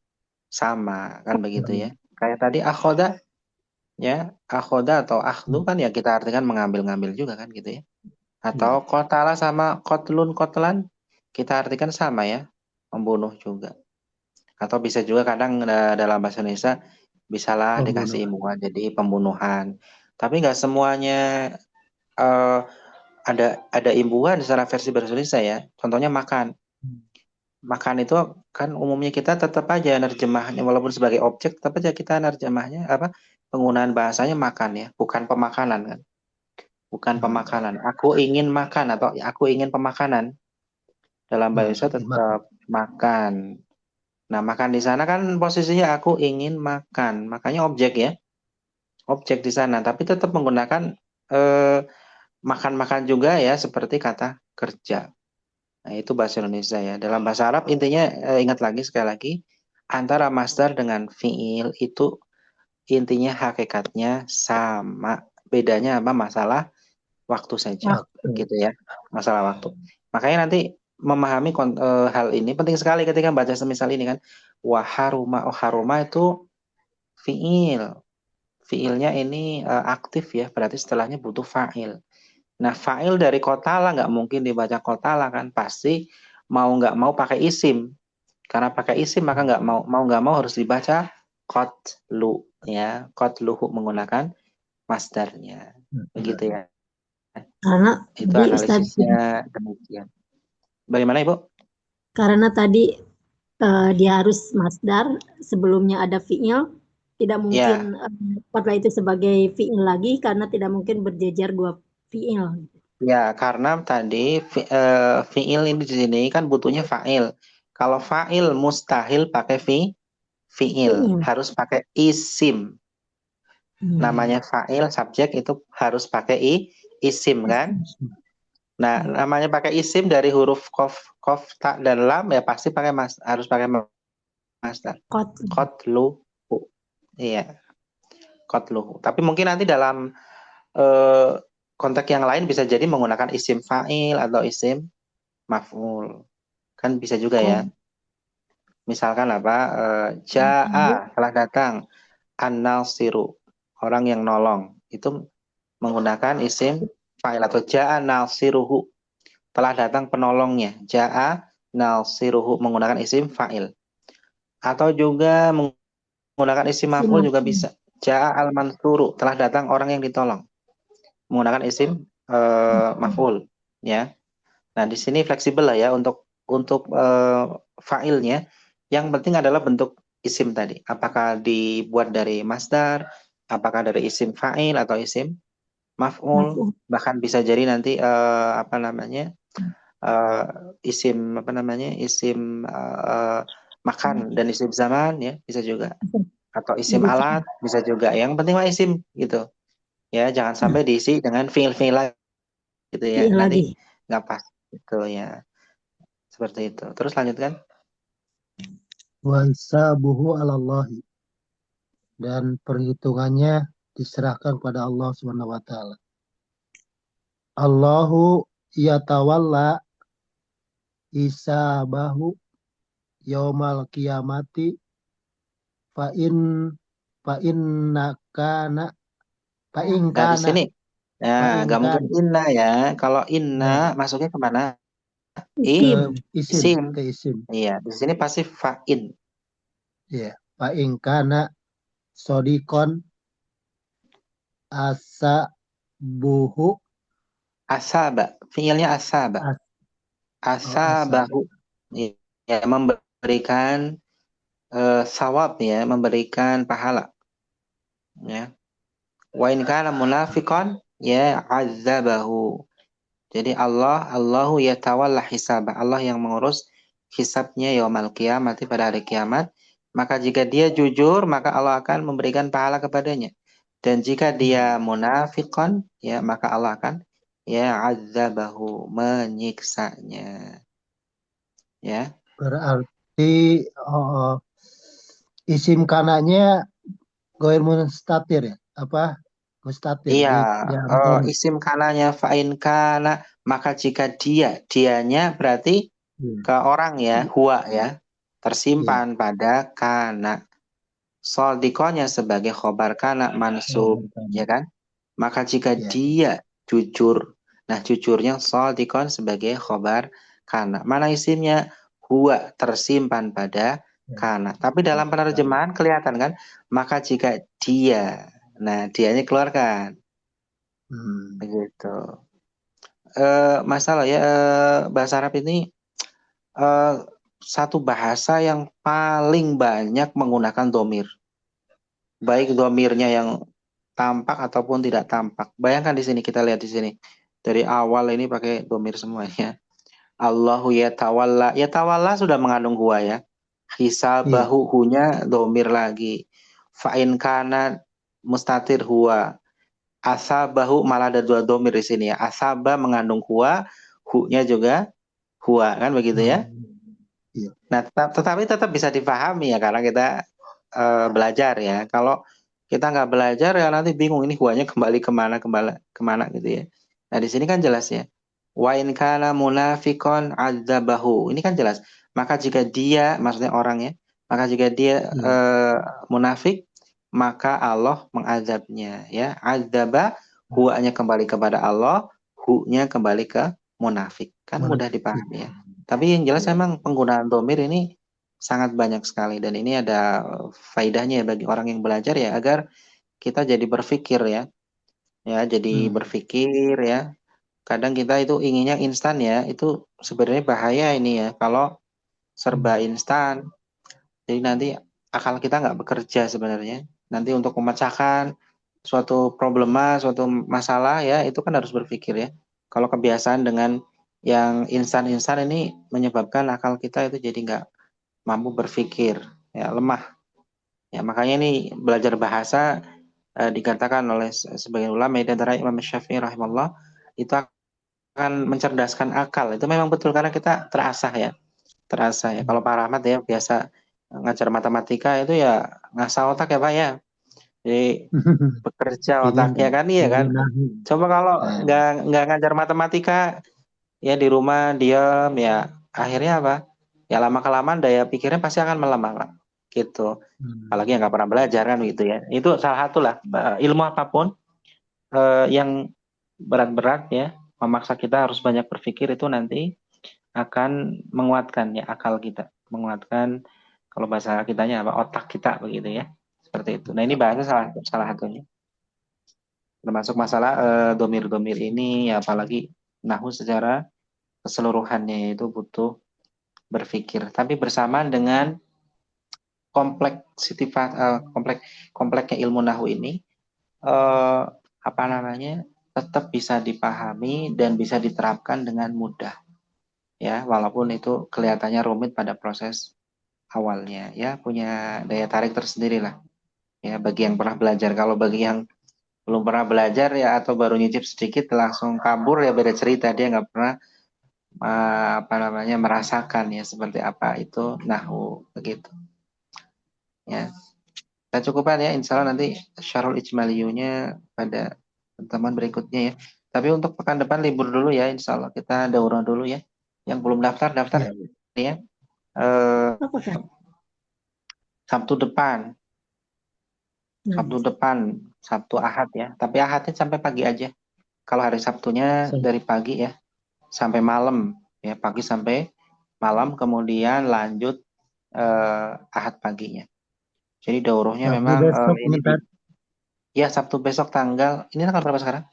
Sama kan begitu ya. Kayak tadi akhoda ya, akhoda atau akhdu kan ya kita artikan mengambil-ngambil juga kan gitu ya. Atau qatala sama qatlun qatlan kita artikan sama ya, membunuh juga. Atau bisa juga kadang dalam bahasa Indonesia bisalah dikasih imbuhan jadi pembunuhan. Tapi nggak semuanya ada imbuhan secara versi bahasa Indonesia ya. Contohnya makan. Makan itu kan umumnya kita tetap aja nerjemahnya walaupun sebagai objek tetap aja kita nerjemahnya apa penggunaan bahasanya makan ya, bukan pemakanan kan. Bukan pemakanan. Aku ingin makan atau aku ingin pemakanan. Dalam bahasa tetap makan. Nah, makan di sana kan posisinya aku ingin makan. Makanya objek ya. Objek di sana tapi tetap menggunakan makan-makan juga ya seperti kata kerja. Nah, itu bahasa Indonesia ya. Dalam bahasa Arab intinya ingat lagi sekali lagi antara masdar dengan fiil itu intinya hakikatnya sama. Bedanya apa? Masalah waktu saja, Waktu. gitu ya. Masalah waktu. Makanya nanti memahami hal ini penting sekali ketika baca semisal ini kan. Waharuma, oh haruma itu fiil. Fiilnya ini aktif ya, berarti setelahnya butuh fa'il. Nah, fa'il dari kotala nggak mungkin dibaca kotala kan, pasti mau nggak mau pakai isim. Karena pakai isim maka nggak mau harus dibaca qatlu ya, qatluhu menggunakan masdarnya. Begitu ya. Karena Itu tadi Ustaz, analisisnya demikian. Bagaimana Ibu? karena tadi dia harus masdar, sebelumnya ada fiil, tidak Ya, mungkin setelah itu sebagai fiil lagi karena tidak mungkin berjejer dua fiil. ya karena tadi fiil ini di sini kan butuhnya fa'il. Kalau fa'il mustahil pakai fiil, Fiil. harus pakai isim. Namanya fa'il subjek itu harus pakai isim kan? Nah, namanya pakai isim dari huruf kof, ta dan lam ya pasti harus pakai masdar. Qatluhu. Iya, qatluhu. Tapi mungkin nanti dalam konteks yang lain bisa jadi menggunakan isim fa'il atau isim maf'ul. Kan bisa juga ya. Misalkan apa? Ja'a telah datang, an-nasiru orang yang nolong. Itu menggunakan isim fa'il atau ja'a nasiruhu telah datang penolongnya. Ja'a nasiruhu menggunakan isim fa'il. Atau juga menggunakan isim maf'ul juga bisa. Ja'a al-mansuru telah datang orang yang ditolong. Menggunakan isim maf'ul ya. Nah, di sini fleksibel lah ya untuk fa'ilnya. Yang penting adalah bentuk isim tadi. Apakah dibuat dari masdar, apakah dari isim fa'il atau isim maf'ul, bahkan bisa jadi nanti isim isim makan dan isim zaman ya bisa juga, atau isim alat bisa juga. Yang penting mah isim gitu ya, jangan sampai diisi dengan fiil-fiil lagi gitu ya, nanti nggak pas gitu ya, seperti itu. Terus lanjutkan. Wa hisabuhu 'alallahi, dan perhitungannya diserahkan pada Allah Subhanahu wa taala. Allahu yatawalla hisabahu yaumal qiyamati fa innakana fa in Nah, di kana sini nggak mungkin inna ya. Kalau inna masuknya kemana? Isim. Isim. ke isim. Iya, di sini pasti fa'in. Iya, fa in kana sodikon asabuhu Asaba, fiilnya asaba. Asabahu. Ya, memberikan sawab ya, memberikan pahala. Ya. Wa in kana munafiqan ya azabahu. Jadi Allahu yatawalla hisabah. Allah yang mengurus hisabnya yaumal qiyamati pada hari kiamat. Maka jika dia jujur, maka Allah akan memberikan pahala kepadanya. Dan jika dia munafiqan, ya maka Allah akan ya azabahu, menyiksanya. Ya. berarti isim kananya goir mustatir ya? Apa? Mustatir. Iya, Yang isim kananya fa'in kana, maka jika dianya berarti ke orang ya, huwa ya, tersimpan pada kana. Soldikonya sebagai khobar kana mansub, ya kan? Maka jika dia jujur, nah jujurnya soldikon sebagai khobar kana. Mana isimnya? Huwa tersimpan pada kana. Tapi dalam penerjemahan kelihatan kan? Maka jika dia, nah dianya keluarkan. Begitu. Masalah ya bahasa Arab ini satu bahasa yang paling banyak menggunakan domir. Baik domirnya yang tampak ataupun tidak tampak. Bayangkan di sini, kita lihat di sini. Dari awal ini pakai domir semuanya. Allahu yatawalla. Yatawalla sudah mengandung huwa ya. Hisabahu hunya domir lagi. Fa'in kana mustatir huwa. Asabahu malah ada dua domir di sini ya. Asaba mengandung huwa, hu-nya juga huwa kan begitu ya. Iya. Nah, tetapi tetap bisa dipahami ya karena kita belajar ya. Kalau kita nggak belajar ya nanti bingung ini huanya kembali kemana gitu ya. Nah di sini kan jelas ya. Wa in kana munafiqon adzabahu. Ini kan jelas. Maka jika dia, maksudnya orang ya, maka jika dia munafik, maka Allah mengazabnya ya. Adzaba huanya kembali kepada Allah, hu-nya kembali ke munafik. Kan mudah dipahami ya. Tapi yang jelas emang penggunaan domir ini sangat banyak sekali dan ini ada faedahnya bagi orang yang belajar ya agar kita jadi berpikir ya jadi berpikir ya. Kadang kita itu inginnya instan ya, itu sebenarnya bahaya ini ya kalau serba instan. Jadi nanti akal kita nggak bekerja sebenarnya. Nanti untuk memecahkan suatu problema, suatu masalah ya itu kan harus berpikir ya. Kalau kebiasaan dengan yang instan-instan ini menyebabkan akal kita itu jadi nggak mampu berpikir, ya lemah. Ya makanya ini belajar bahasa dikatakan oleh sebagian ulama di antara Imam Syafi'i rahimahullah itu akan mencerdaskan akal. Itu memang betul karena kita terasah ya. Terasa ya. Kalau Pak Rahmat ya biasa ngajar matematika itu ya ngasah otak ya Pak ya. Jadi bekerja otaknya kan iya kan. Coba kalau nggak ngajar matematika ya di rumah diam ya akhirnya apa? Ya lama kelamaan daya pikirnya pasti akan melemah Pak. Gitu. Apalagi yang nggak pernah belajar kan gitu ya. Itu salah satu lah ilmu apapun yang berat-berat ya memaksa kita harus banyak berpikir itu nanti akan menguatkan ya akal kita, menguatkan kalau bahasa kitanya apa otak kita begitu ya. Seperti itu. Nah, ini bahasa salah satunya. Termasuk masalah domir-domir ini ya, apalagi nahwu secara keseluruhannya itu butuh berpikir. Tapi bersamaan dengan kompleknya ilmu nahwu ini apa namanya? Tetap bisa dipahami dan bisa diterapkan dengan mudah. Ya, walaupun itu kelihatannya rumit pada proses awalnya ya, punya daya tarik tersendiri lah ya bagi yang pernah belajar. Kalau bagi yang belum pernah belajar ya atau baru nyicip sedikit langsung kabur ya beda cerita, dia nggak pernah apa namanya merasakan ya seperti apa itu nahwu begitu ya. Kita cukupkan ya, insya Allah nanti syarul ijmaliyunya pada teman berikutnya ya. Tapi untuk pekan depan libur dulu ya, insya Allah kita daurah dulu ya. Yang belum daftar ya. Sabtu depan, Sabtu Ahad ya. Tapi Ahadnya sampai pagi aja. Kalau hari Sabtunya dari pagi ya sampai malam ya, pagi sampai malam, kemudian lanjut Ahad paginya. Jadi daurahnya memang ini ya Sabtu besok tanggal ini tanggal berapa sekarang?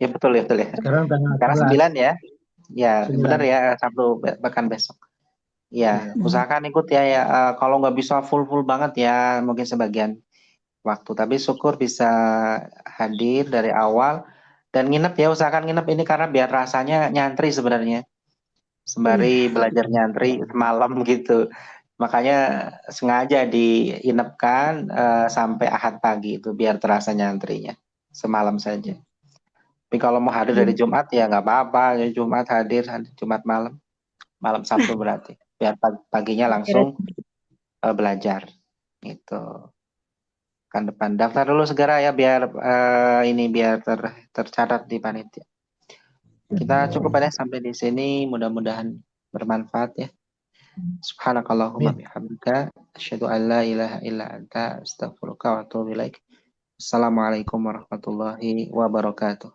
Ya betul ya Sekarang tanggal sekarang 9 ya. Ya 9. benar ya, Sabtu pekan besok. Ya usahakan ikut ya, kalau nggak bisa full banget ya mungkin sebagian waktu, tapi syukur bisa hadir dari awal dan nginep ya, usahakan nginep ini karena biar rasanya nyantri sebenarnya sembari belajar nyantri semalam gitu. Makanya sengaja diinepkan sampai Ahad pagi itu biar terasa nyantrinya semalam saja. Tapi kalau mau hadir dari Jumat ya nggak apa-apa, ya Jumat hadir Jumat malam Sabtu berarti biar paginya langsung belajar gitu. Kan depan daftar dulu segera ya biar biar tercatat di panitia. Kita cukup ya sampai di sini, mudah-mudahan bermanfaat ya. Subhanakallahumma bihamdika asyhadu an la ilaha illa anta astaghfiruka wa atubu ilaik. Assalamualaikum warahmatullahi wabarakatuh.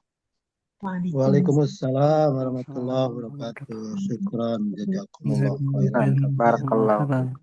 Waalaikumsalam warahmatullahi wabarakatuh. Syukran jazakumullah khairan. Barakallahu.